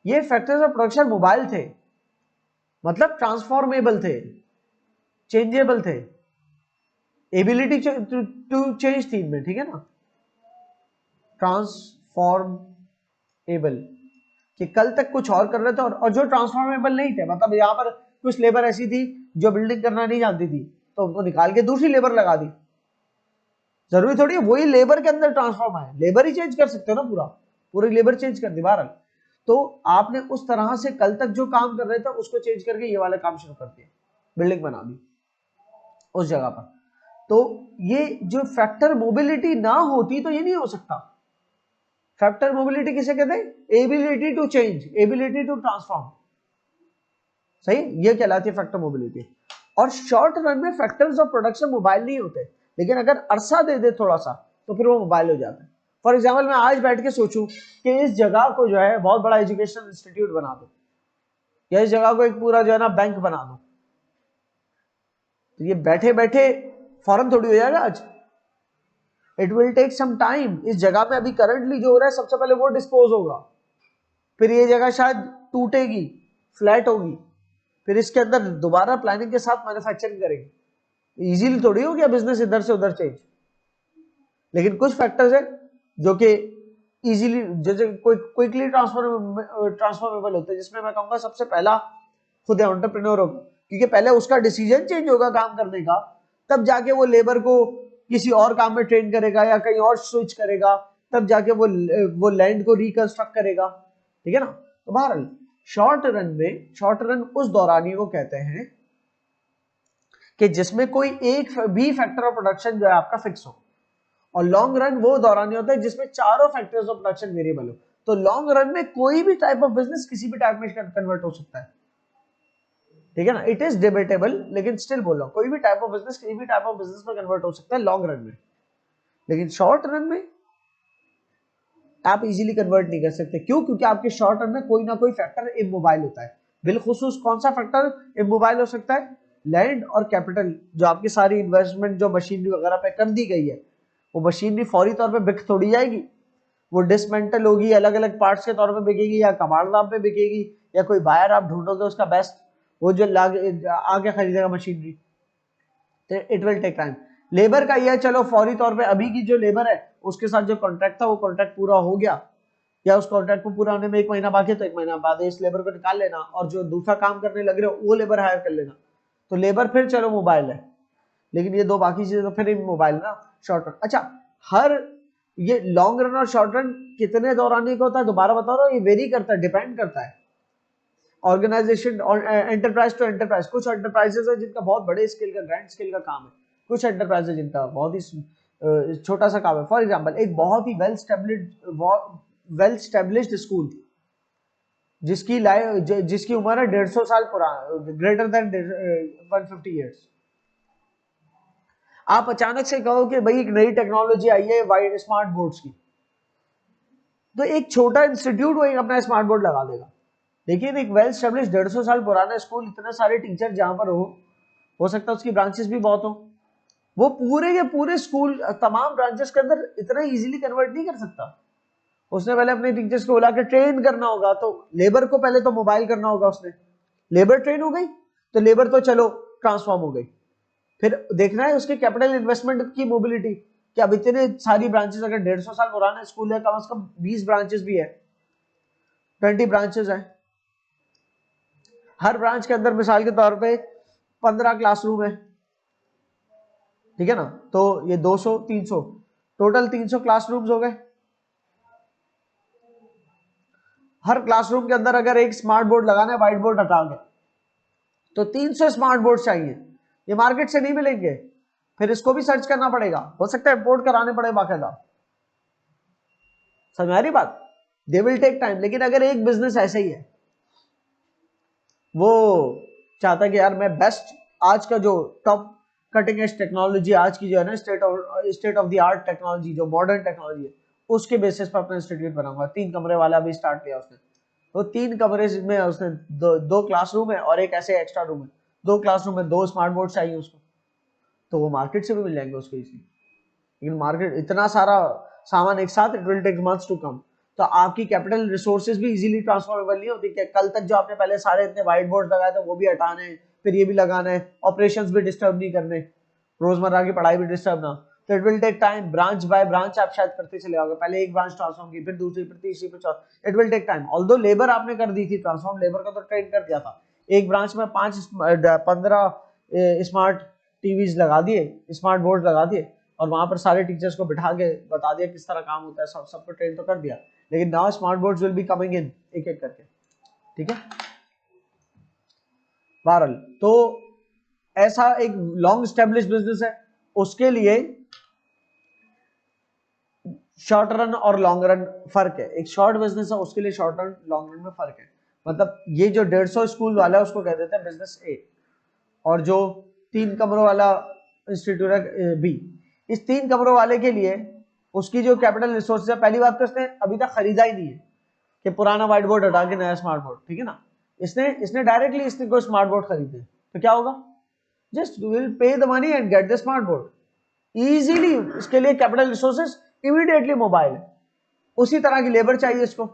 ये फैक्टर्स ऑफ प्रोडक्शन मोबाइल थे, मतलब ट्रांसफॉर्मेबल थे, चेंजेबल थे, एबिलिटी टू चेंज थी इनमें, ठीक है ना, ट्रांसफॉर्मेबल, कि कल तक कुछ और कर रहे थे, और जो ट्रांसफॉर्मेबल नहीं थे, मतलब यहाँ पर कुछ लेबर ऐसी थी जो बिल्डिंग करना नहीं जानती थी, तो उनको निकाल के दूसरी लेबर लगा दी। जरूरी थोड़ी है वही लेबर के अंदर ट्रांसफॉर्म है, लेबर ही चेंज कर सकते हो ना पूरा, पूरी लेबर चेंज कर दी बहरहाल। तो आपने उस तरह से कल तक जो काम कर रहे थे उसको चेंज करके ये वाला काम शुरू कर दिया, बिल्डिंग बना दी उस जगह पर। तो ये जो फैक्टर मोबिलिटी ना होती तो ये नहीं हो सकता। फैक्टर मोबिलिटी किसे कहते हैं? Ability to change, ability to transform, सही, ये कहलाती है फैक्टर मोबिलिटी। और शॉर्ट रन में फैक्टर्स ऑफ प्रोडक्शन मोबाइल नहीं होते, लेकिन अगर अरसा दे दे थोड़ा सा तो फिर वो मोबाइल हो जाता है। फॉर एग्जाम्पल मैं आज बैठ के सोचूं कि इस जगह को जो है बहुत बड़ा एजुकेशन इंस्टीट्यूट बना दो, या इस जगह को एक पूरा जो है ना बैंक बना दो, तो ये बैठे बैठे फौरन थोड़ी हो जाएगा आज। It will take some time. इस जगह पे अभी करंटली जो हो रहा है सबसे पहले वो डिस्पोज होगा, फिर ये जगह शायद टूटेगी, फ्लैट होगी, फिर इसके अंदर दोबारा प्लानिंग के साथ मैन्युफैक्चरिंग करेंगे। इजीली थोड़ी हो गया बिजनेस इधर से उधर चेंज। लेकिन कुछ फैक्टर्स है जो कि इजीली जैसे क्विकली ट्रांसफॉर्मेबल होते हैं, जिसमें मैं कहूंगा सबसे पहला खुद एंटरप्रेन्योर होगा, क्योंकि पहले उसका डिसीजन चेंज होगा काम करने का, तब जाके वो लेबर को किसी और काम में ट्रेन करेगा या कहीं और स्विच करेगा, तब जाके वो लैंड को रिकंस्ट्रक्ट करेगा, ठीक है ना। तो बहरहाल शॉर्ट रन में, शॉर्ट रन उस दौरानियों को कहते हैं कि जिसमें कोई एक भी फैक्टर ऑफ प्रोडक्शन जो है आपका फिक्स हो, और लॉन्ग रन वो दौरानी होता है जिसमें चारों फैक्टर्स ऑफ प्रोडक्शन वेरिएबल हो। तो लॉन्ग रन में कोई भी टाइप ऑफ बिजनेस किसी भी टाइप में कन्वर्ट हो सकता है, ठीक है ना। इट इज डिबेटेबल, लेकिन स्टिल बोल रहा हूं कोई भी टाइप ऑफ बिजनेस किसी भी टाइप ऑफ बिजनेस में कन्वर्ट हो सकता है लॉन्ग रन में। लेकिन शॉर्ट रन में आप इजीली कन्वर्ट नहीं कर सकते। क्यों? क्योंकि आपके शॉर्ट रन में कोई ना कोई फैक्टर इमोबाइल होता है। बिलखुसूस कौन सा फैक्टर इमोबाइल हो सकता है? लैंड और कैपिटल। जो आपकी सारी इन्वेस्टमेंट जो मशीनरी वगैरह पे कर दी गई है, वो मशीनरी फौरी तौर पे बिक थोड़ी जाएगी, वो डिसमेंटल होगी, अलग अलग पार्ट्स के तौर पे बिकेगी, या कमांड दाम पे बिकेगी, या कोई बायर आप ढूंढोगे उसका बेस्ट, वो जो आगे खरीदेगा machinery. It will take time. Labour का यह चलो फौरी तौर पे अभी की जो लेबर है उसके साथ जो कॉन्ट्रैक्ट था वो कॉन्ट्रैक्ट पूरा हो गया, या उस कॉन्ट्रैक्ट को पूरा होने में 1 महीना बाकी है तो 1 महीना बाद इस लेबर को निकाल लेना, और जो दूसरा काम करने लग रहे हो वो लेबर हायर कर लेना। तो लेबर फिर चलो मोबाइल है, लेकिन ये दो बाकी चीजें तो फिर मोबाइल ना शॉर्ट रन। अच्छा, हर ये लॉन्ग रन और शॉर्ट रन कितने दौरानी का होता है दोबारा बता रहा हूँ, ये वेरी करता है, डिपेंड करता है ऑर्गेनाइजेशन और एंटरप्राइज टू एंटरप्राइज। कुछ एंटरप्राइजेस है जिनका बहुत बड़े स्केल का, ग्रैंड स्केल का काम है, कुछ एंटरप्राइज है जिनका बहुत ही छोटा सा काम है। फॉर एग्जांपल एक बहुत ही वेल स्टेब्लिश्ड स्कूल जिसकी उम्र है 150 साल पुराना, ग्रेटर देन 150 ईयर्स। आप अचानक से कहो कि भाई एक नई टेक्नोलॉजी आई है वाइट स्मार्ट बोर्ड्स की, तो एक छोटा इंस्टीट्यूट वो अपना स्मार्ट बोर्ड लगा देगा। लेकिन एक वेल स्टेब्लिश 150 साल पुराना स्कूल, इतने सारे टीचर जहां पर हो सकता है उसकी ब्रांचेस भी बहुत हो, वो पूरे के पूरे स्कूल तमाम ब्रांचेस के अंदर इतना इजीली कन्वर्ट नहीं कर सकता। उसने पहले अपने टीचर्स को बुला के ट्रेन करना होगा, तो लेबर को पहले तो मोबाइल करना होगा उसने, लेबर ट्रेन हो गई तो लेबर तो चलो ट्रांसफॉर्म हो गई, फिर देखना है उसके कैपिटल इन्वेस्टमेंट की मोबिलिटी कि अब इतने सारी ब्रांचेस, अगर 150 साल पुराना स्कूल है कम से कम 20 ब्रांचेस भी है, 20 ब्रांचेस है, हर ब्रांच के अंदर मिसाल के तौर पे 15 क्लासरूम है, ठीक है ना। तो ये 200 300 टोटल 300 क्लासरूम्स हो गए। हर क्लासरूम के अंदर अगर एक स्मार्ट बोर्ड लगाना है, व्हाइट बोर्ड हटा के, तो 300 स्मार्ट बोर्ड चाहिए। ये मार्केट से नहीं मिलेंगे, फिर इसको भी सर्च करना पड़ेगा, हो सकता है इंपोर्ट कराने पड़े बाकायदा। समझ आ रही बात? They will take time. लेकिन अगर एक बिजनेस ऐसे ही है, वो चाहता है कि यार मैं बेस्ट, आज का जो टॉप कटिंग एज टेक्नोलॉजी, आज की जो है ना state of the art technology, जो मॉडर्न टेक्नोलॉजी है, उसके बेसिस पर अपना इंस्टीट्यूट बनाऊंगा। 3 कमरे वाला भी स्टार्ट किया उसने, तो 3 कमरे में उसने दो क्लासरूम है और एक ऐसे एक्स्ट्रा रूम है, 2 क्लासरूम में 2 स्मार्ट बोर्ड चाहिए उसको, तो वो मार्केट से भी मिल जाएंगे उसको इजीली। लेकिन मार्केट इतना सारा सामान एक साथ, it will take months to come. तो आपकी कैपिटल रिसोर्सेज भी इजीली ट्रांसफॉर्मेबल नहीं होती कि कल तक जो आपने पहले सारे इतने व्हाइट बोर्ड लगाए थे वो भी हटाने हैं, फिर ये भी लगाना है, ऑपरेशंस भी डिस्टर्ब नहीं करने, रोजमर्रा की पढ़ाई भी डिस्टर्ब ना। तो it will take time, branch by branch आप शायद करते चले जाओगे, पहले एक ब्रांच ट्रांसफॉर्म की, फिर दूसरी, फिर तीसरी, फिर चौथी, it will take time. Although labour आपने कर दी थी ट्रांसफॉर्म, लेबर का तो ट्रेन कर दिया था, एक ब्रांच में 15 स्मार्ट टीवीज लगा दिए, स्मार्ट बोर्ड लगा दिए, और वहां पर सारे टीचर्स को बिठा के बता दिया किस तरह काम होता है, सबको ट्रेन तो कर दिया, लेकिन now smart boards will be coming in एक एक करके, ठीक है। बहरहाल तो ऐसा एक लॉन्ग स्टेब्लिश बिजनेस है, उसके लिए शॉर्ट रन और लॉन्ग रन फर्क है। एक शॉर्ट बिजनेस है उसके लिए शॉर्ट रन लॉन्ग रन में फर्क है। मतलब ये जो 150 स्कूल वाला है उसको कह देते हैं बिजनेस ए, और जो 3 कमरों वाला इंस्टीट्यूट है बी। इस 3 कमरों वाले के लिए उसकी जो कैपिटल रिसोर्सेज है, पहली बात तो इसने अभी तक खरीदा ही नहीं है कि पुराना व्हाइट बोर्ड हटा के नया स्मार्ट बोर्ड, ठीक है ना। इसने डायरेक्टली इसने कोई स्मार्ट बोर्ड खरीदे तो क्या होगा, just will pay the money and get the smart board easily. इसके लिए कैपिटल रिसोर्सेज इमीडिएटली मोबाइल है, उसी तरह की लेबर चाहिए इसको,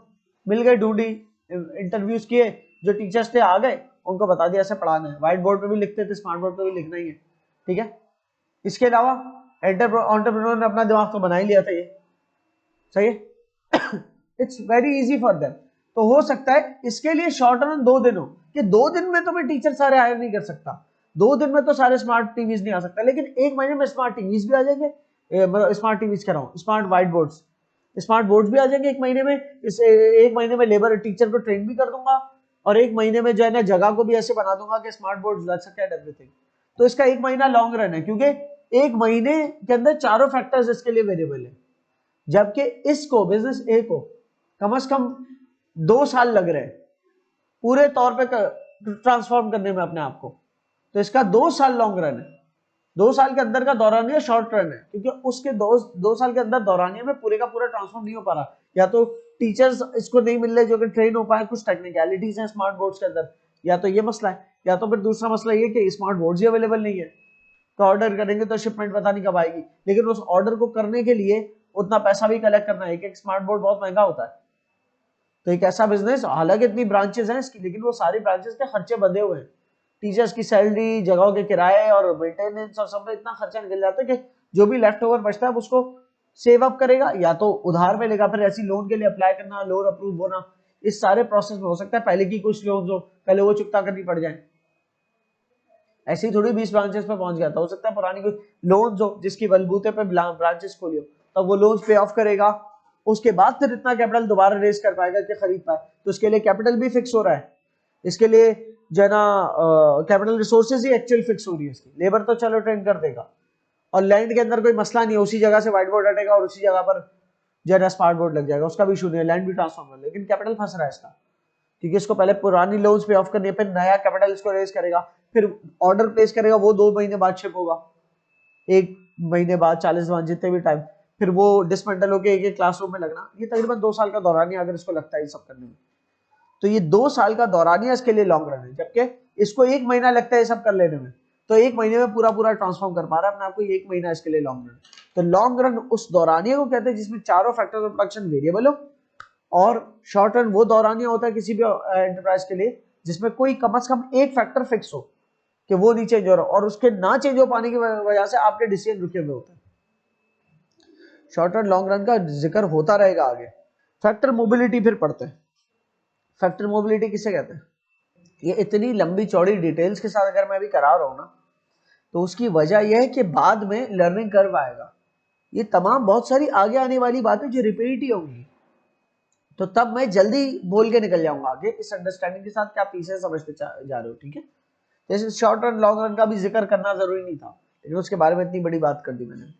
मिल गई, ढूंढी, इंटरव्यूज किए, जो टीचर्स थे आ गए, उनको बता दिया ऐसे पढ़ाना है, व्हाइट बोर्ड पे भी लिखते थे, स्मार्ट बोर्ड पे भी लिखना ही है, ठीक है। इसके अलावा एंटरप्रेन्योर ने अपना दिमाग तो बना ही लिया था, ये सही है। It's very easy for them. तो हो सकता है इसके लिए शॉर्ट रन 2 दिन हो, कि 2 दिन में तो मैं टीचर सारे हायर नहीं कर सकता, 2 दिन में तो सारे स्मार्ट टीवीज नहीं आ सकता, लेकिन 1 महीने में स्मार्ट टीवीज भी आ जाएंगे, मतलब स्मार्ट टीवीज कह रहा हूँ, smart white boards, smart boards भी आ जाएंगे 1 महीने में। इस 1 महीने में लेबर टीचर को ट्रेन भी कर दूंगा, और 1 महीने में जो है ना जगह को भी ऐसे बना दूंगा कि स्मार्ट बोर्ड्स लग सके एंड एवरीथिंग। तो इसका 1 महीना लॉन्ग रन है, क्योंकि 1 महीने के अंदर चारों फैक्टर्स इसके लिए वेरिएबल है, जबकि इसको बिजनेस ए को कम से कम 2 साल लग रहे हैं पूरे तौर पे ट्रांसफॉर्म करने में अपने आप को। तो इसका 2 साल लॉन्ग रन है, 2 साल के अंदर का दौरानिया शॉर्ट रन है, क्योंकि उसके 2 साल के अंदर दौरानिया में पूरे का पूरा ट्रांसफॉर्म नहीं हो पा रहा, या तो टीचर्स इसको नहीं मिल रहे जो कि ट्रेन हो पाए, कुछ टेक्निकलिटीज हैं स्मार्ट बोर्ड्स के अंदर, या तो ये मसला है, या तो फिर दूसरा मसला ये कि स्मार्ट बोर्ड्स ही अवेलेबल नहीं है। तो ऑर्डर करेंगे तो शिपमेंट पता नहीं कब आएगी, लेकिन उस ऑर्डर को करने के लिए उतना पैसा भी कलेक्ट करना है, एक स्मार्ट बोर्ड बहुत महंगा होता है। तो एक ऐसा बिजनेस, हालांकि इतनी ब्रांचेस हैं इसकी, लेकिन वो सारी ब्रांचेस के खर्चे बंधे हुए हैं, टीचर्स की सैलरी, जगहों के किराए और मेंटेनेंस और सब में इतना खर्चा निकल जाता है कि जो भी लेफ्ट ओवर बचता है उसको सेव अप करेगा, या तो उधार में लेगा, फिर ऐसी लोन के लिए अप्लाई करना, लोन अप्रूव होना, इस सारे प्रोसेस में हो सकता है पहले की कुछ लोन हो, पहले वो चुकता करनी पड़ जाए। ऐसे ही थोड़ी 20 ब्रांचेस पे पहुंच गया था, हो सकता है पुरानी कोई लोन हो जिसकी बलबूते पे ब्रांचेस खोली हो, तब वो लोन पे ऑफ करेगा, उसके बाद फिर इतना कैपिटल दोबारा रेज कर पाएगा कि खरीद पाए, तो उसके लिए कैपिटल भी फिक्स हो रहा है, इसके लिए जो है ना कैपिटल रिसोर्सेज ही एक्चुअल फिक्स हो रही है इसकी, लेबर तो चलो ट्रेन कर देगा, और लैंड के अंदर कोई मसला नहीं है, उसी जगह से व्हाइट बोर्ड हटेगा और उसी जगह पर जो है ना स्मार्ट बोर्ड लग जाएगा, उसका भी इशू नहीं है, लैंड भी ट्रांसफॉर्म कर, लेकिन कैपिटल फंस रहा है इसका, क्योंकि इसको पहले पुरानी लोन्स पे ऑफ करनी है, फिर नया कैपिटल इसको रेज करेगा, फिर ऑर्डर प्लेस करेगा, वो 2 महीने बाद शिप होगा, 1 महीने बाद, 40 दिन जितने भी टाइम, फिर वो डिसमेंटल होकर एक क्लासरूम में लगना, ये तकरीबन 2 साल का दौरानिया अगर इसको लगता है सब करने में, तो ये 2 साल का दौरानिया इसके लिए लॉन्ग रन है, जबकि इसको 1 महीना लगता है सब कर लेने में, तो 1 महीने में पूरा ट्रांसफॉर्म कर पा रहा है अपने आपको, 1 महीना इसके लिए लॉन्ग रन। तो लॉन्ग रन उस दौरानिया को कहते हैं जिसमें चारों फैक्टर्स ऑफ प्रोडक्शन वेरिएबल हो, और शॉर्ट रन वो दौरानिया होता है किसी भी एंटरप्राइज के लिए जिसमें कोई कम से कम एक फैक्टर फिक्स हो कि वो नहीं चेंज हो रहा, और उसके ना चेंज हो पाने की वजह से आपके डिसीजन रुके हुए होते हैं। शॉर्ट रन लॉन्ग रन का जिक्र होता रहेगा आगे। फैक्टर मोबिलिटी फिर पढ़ते हैं। फैक्टर मोबिलिटी किसे कहते हैं? ये इतनी लंबी चौड़ी डिटेल्स के साथ अगर मैं अभी करा रहा हूं ना, तो उसकी वजह यह है कि बाद में लर्निंग कर्व आएगा, ये तमाम बहुत सारी आगे आने वाली बातें जो रिपीट ही होंगी, तो तब मैं जल्दी बोल के निकल जाऊंगा आगे इस अंडरस्टैंडिंग के साथ कि आप पीछे समझते जा रहे हो, ठीक है। जैसे शॉर्ट रन लॉन्ग रन का भी जिक्र करना जरूरी नहीं था, लेकिन उसके बारे में इतनी बड़ी बात कर दी मैंने,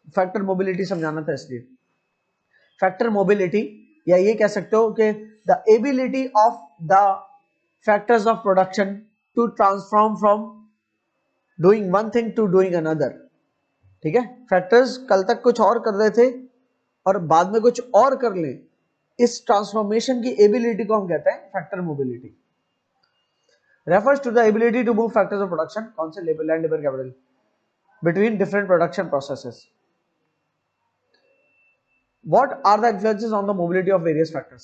फैक्टर मोबिलिटी समझाना था इसलिए। फैक्टर मोबिलिटी, या ये कह सकते हो कि the ability of the factors of production to transform from doing one thing to doing another, ठीक है। फैक्टर्स कल तक कुछ और कर रहे थे और बाद में कुछ और कर लें, इस ट्रांसफॉर्मेशन की एबिलिटी को हम कहते हैं factor mobility. Refers to the ability to move factors of production, कौन से land labour capital, between different production processes. What are the influences on the mobility of various factors?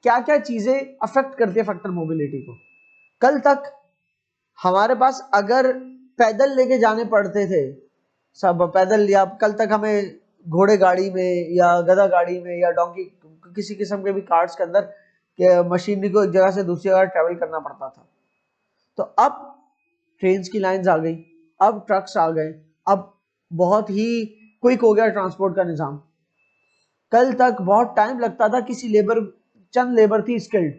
क्या क्या चीजें अफेक्ट करती है फैक्टर मोबिलिटी को? कल तक हमारे पास अगर पैदल लेके जाने पड़ते थे सब पैदल, या कल तक हमें घोड़े गाड़ी में या गधा गाड़ी में या डोंकी किसी किस्म के भी कार्ड्स के अंदर मशीनरी को एक जगह से दूसरी जगह ट्रेवल करना पड़ता था, तो अब ट्रेन्स की लाइंस आ गई, अब ट्रक्स आ गए, अब बहुत ही क्विक हो गया ट्रांसपोर्ट का निजाम। कल तक बहुत टाइम लगता था, किसी लेबर, चंद लेबर थी स्किल्ड,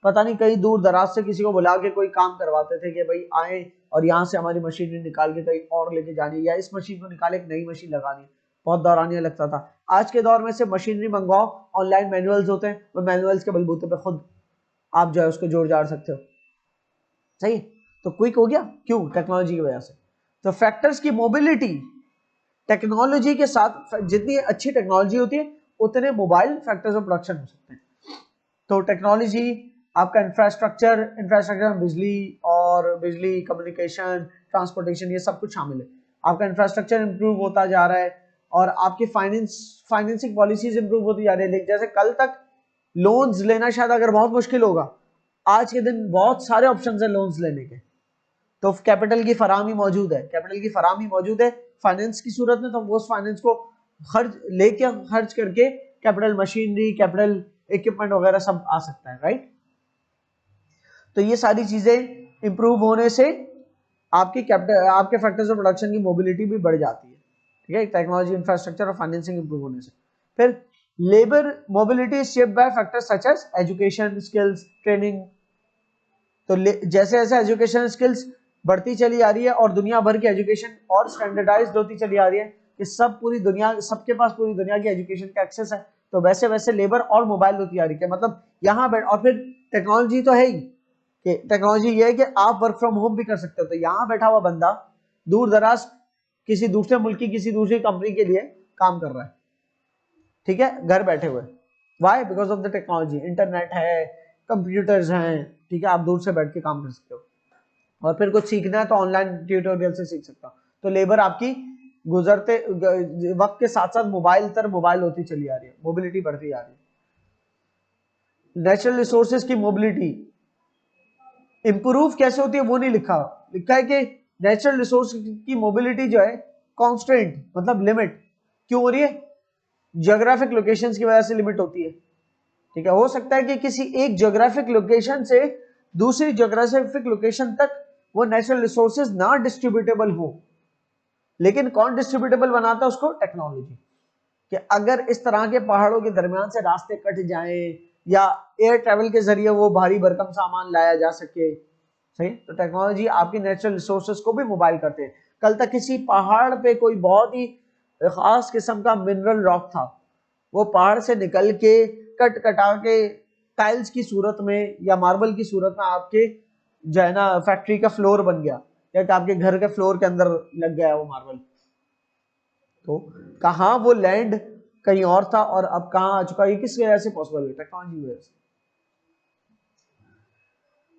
पता नहीं कहीं दूर दराज से किसी को बुला के कोई काम करवाते थे कि भाई आए और यहाँ से हमारी मशीनरी निकाल के कहीं और लेके जानी, या इस मशीन को निकाले एक नई मशीन लगानी, बहुत दौरानिया लगता था। आज के दौर में से मशीनरी मंगवाओ, ऑनलाइन मैनुअल्स होते हैं, वो मैनुअल्स के बलबूते पे खुद आप जो है उसको जोड़ जाड़ सकते हो। सही, तो क्विक हो गया, क्यों? टेक्नोलॉजी की वजह से। तो फैक्टर्स की मोबिलिटी, टेक्नोलॉजी के साथ जितनी अच्छी टेक्नोलॉजी होती है उतने मोबाइल फैक्टर्स ऑफ प्रोडक्शन हो सकते हैं। तो टेक्नोलॉजी, आपका इंफ्रास्ट्रक्चर में बिजली और बिजली, कम्युनिकेशन, ट्रांसपोर्टेशन, ये सब कुछ शामिल है। आपका इंफ्रास्ट्रक्चर इंप्रूव होता जा रहा है और आपकी फाइनेंसिंग पॉलिसीज इंप्रूव होती जा रही है। जैसे कल तक लोन्स लेना शायद अगर बहुत मुश्किल होगा, आज के दिन बहुत सारे ऑप्शन है लोन्स लेने के। तो कैपिटल की फराहमी मौजूद है, फाइनेंस की सूरत में, तो वो उस फाइनेंस को खर्च करके कैपिटल मशीनरी, कैपिटल इक्विपमेंट वगैरह सब आ सकता है, राइट। तो ये सारी चीजें इंप्रूव होने से आपके फैक्टर्स ऑफ प्रोडक्शन की मोबिलिटी भी बढ़ जाती है, ठीक है, टेक्नोलॉजी, इंफ्रास्ट्रक्चर और फाइनेंसिंग इंप्रूव होने से। फिर labour mobility is shaped by factors such as education, skills, training. तो जैसे जैसे एजुकेशन स्किल्स बढ़ती चली आ रही है और दुनिया भर की एजुकेशन और स्टैंडर्डाइज्ड होती चली आ रही है कि सबके पास पूरी दुनिया की एजुकेशन का एक्सेस है, तो वैसे वैसे लेबर और मोबाइल होती आ रही है। मतलब यहाँ बैठ, और फिर टेक्नोलॉजी तो है ही, कि टेक्नोलॉजी ये है कि आप वर्क फ्रॉम होम भी कर सकते हो। तो यहाँ बैठा हुआ बंदा दूर दराज किसी दूसरे मुल्क की किसी दूसरी कंपनी के लिए काम कर रहा है, ठीक है, घर बैठे हुए। Why? Because of the technology, internet है, कंप्यूटर्स हैं, ठीक है, आप दूर से बैठ के काम कर सकते हो। और फिर कुछ सीखना है तो ऑनलाइन ट्यूटोरियल से सीख सकता हो। तो लेबर आपकी गुजरते वक्त के साथ साथ मोबाइल होती चली आ रही है, मोबिलिटी बढ़ती जा रही है। नेचुरल रिसोर्सेज की मोबिलिटी इंप्रूव कैसे होती है वो नहीं लिखा है कि नेचुरल रिसोर्स की मोबिलिटी जो है कांस्टेंट, मतलब लिमिट क्यों हो रही है? ज्योग्राफिक लोकेशंस की वजह से लिमिट होती है, ठीक है। हो सकता है कि किसी एक ज्योग्राफिक लोकेशन से दूसरी ज्योग्राफिक लोकेशन तक वो नेचुरल रिसोर्सेज ना डिस्ट्रीब्यूटेबल हो, लेकिन कौन डिस्ट्रीब्यूटेबल बनाता है उसको? टेक्नोलॉजी। कि अगर इस तरह के पहाड़ों के दरमियान से रास्ते कट जाएं या एयर ट्रेवल के जरिए वो भारी भरकम सामान लाया जा सके, सही, तो टेक्नोलॉजी आपकी नेचुरल रिसोर्सेज को भी मोबाइल करते हैं। कल तक किसी पहाड़ पे कोई बहुत ही खास किस्म का मिनरल रॉक था, वो पहाड़ से निकल के कटा के टाइल्स की सूरत में या मार्बल की सूरत में आपके जो है ना फैक्ट्री का फ्लोर बन गया, या आपके घर के फ्लोर के अंदर लग गया वो मार्बल। तो कहाँ वो लैंड कहीं और था और अब कहाँ आ चुका है? ये किस वजह से पॉसिबल है? टेक्नोलॉजी की वजह से।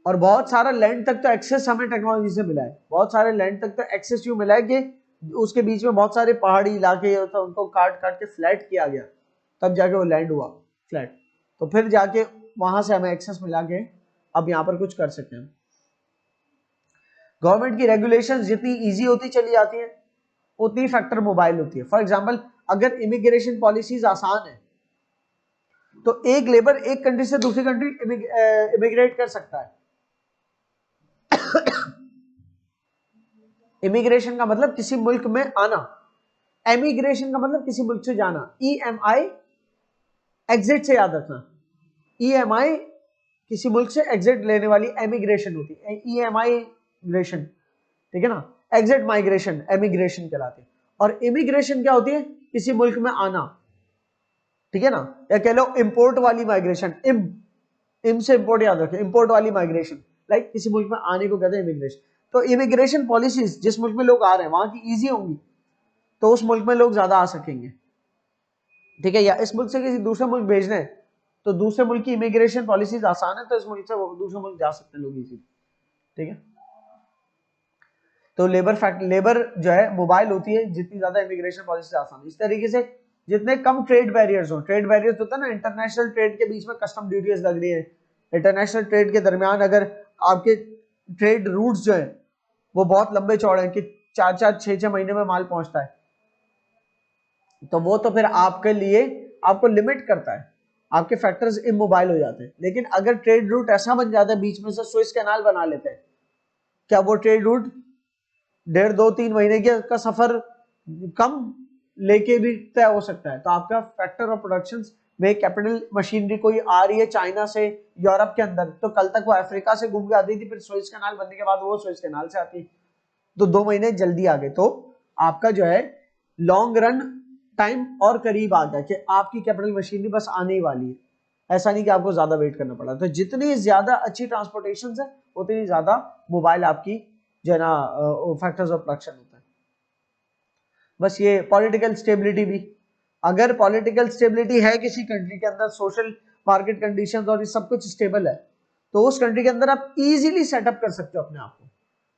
और बहुत सारा लैंड तक तो एक्सेस हमें टेक्नोलॉजी से मिला है, बहुत सारे लैंड तक तो एक्सेस यूं मिला है कि उसके बीच में बहुत सारे पहाड़ी इलाके तो उनको काट के फ्लैट किया गया, तब जाके वो लैंड हुआ फ्लैट, तो फिर जाके वहां से हमें एक्सेस मिला के अब यहाँ पर कुछ कर सकते हैं। गवर्नमेंट की रेगुलेशंस जितनी इजी होती चली जाती है उतनी फैक्टर मोबाइल होती है। फॉर एग्जांपल, अगर इमिग्रेशन पॉलिसीज आसान है तो एक लेबर एक कंट्री से दूसरी कंट्री इमिग्रेट कर सकता है। इमिग्रेशन का मतलब किसी मुल्क में आना, एमिग्रेशन का मतलब किसी मुल्क से जाना। EMI एग्जिट से याद रखना, EMI किसी मुल्क से एग्जिट लेने वाली एमिग्रेशन होती है, EMI, ठीक है ना। एग्जिट माइग्रेशन एमिग्रेशन कहलाती है। और इमिग्रेशन क्या होती है? किसी मुल्क में आना, ठीक है ना, या कह लो इंपोर्ट वाली माइग्रेशन, इम से इंपोर्ट याद रखें, इंपोर्ट वाली माइग्रेशन, लाइक किसी मुल्क में आने को कहते हैं इमिग्रेशन। तो इमिग्रेशन पॉलिसीज जिस मुल्क में लोग आ रहे हैं वहां की इजी होंगी तो उस मुल्क में लोग ज्यादा आ सकेंगे, ठीक है। या इस मुल्क से किसी दूसरे मुल्क भेजने हैं तो दूसरे मुल्क की इमिग्रेशन पॉलिसीज आसान है तो इस मुल्क से दूसरे मुल्क जा सकते हैं लोग इजी, ठीक है। तो लेबर जो है मोबाइल होती है जितनी ज्यादा इमिग्रेशन पॉलिसी आसान है। इस तरीके से जितने कम ट्रेड बैरियर्स हो, ट्रेड बैरियर्स होता है ना, इंटरनेशनल ट्रेड के बीच में कस्टम ड्यूटीज लग रही है, इंटरनेशनल ट्रेड के दरमियान अगर आपके ट्रेड रूट्स जो है वो बहुत लंबे चौड़े हैं कि 4-4, 6-6 महीने में माल पहुंचता है, तो वो तो फिर आपके लिए आपको लिमिट करता है, आपके फैक्टर्स इमोबाइल हो जाते हैं। लेकिन अगर ट्रेड रूट ऐसा बन जाता है, बीच में से सुएज कैनाल बना लेते हैं, क्या वो ट्रेड रूट 1.5-2-3 महीने का सफर कम लेके भी तय हो सकता है। तो आपका फैक्टर ऑफ प्रोडक्शन में कैपिटल मशीनरी कोई आ रही है चाइना से यूरोप के अंदर, तो कल तक वो अफ्रीका से घूम के आती थी, फिर सुएज कैनाल बनने के बाद वो सुएज कैनाल से आती, तो 2 महीने जल्दी आ गए। तो आपका जो है लॉन्ग रन टाइम और करीब आ गया कि आपकी कैपिटल मशीनरी बस आने ही वाली है, ऐसा नहीं कि आपको ज्यादा वेट करना पड़ा। तो जितनी ज्यादा अच्छी ट्रांसपोर्टेशन है उतनी ज्यादा मोबाइल आपकी जो है ना फैक्टर्स ऑफ प्रोडक्शन होता है। बस ये पॉलिटिकल स्टेबिलिटी भी, अगर पॉलिटिकल स्टेबिलिटी है किसी कंट्री के अंदर, सोशल मार्केट कंडीशंस और ये सब कुछ स्टेबल है, तो उस कंट्री के अंदर आप इजीली सेटअप कर सकते हो अपने आप को।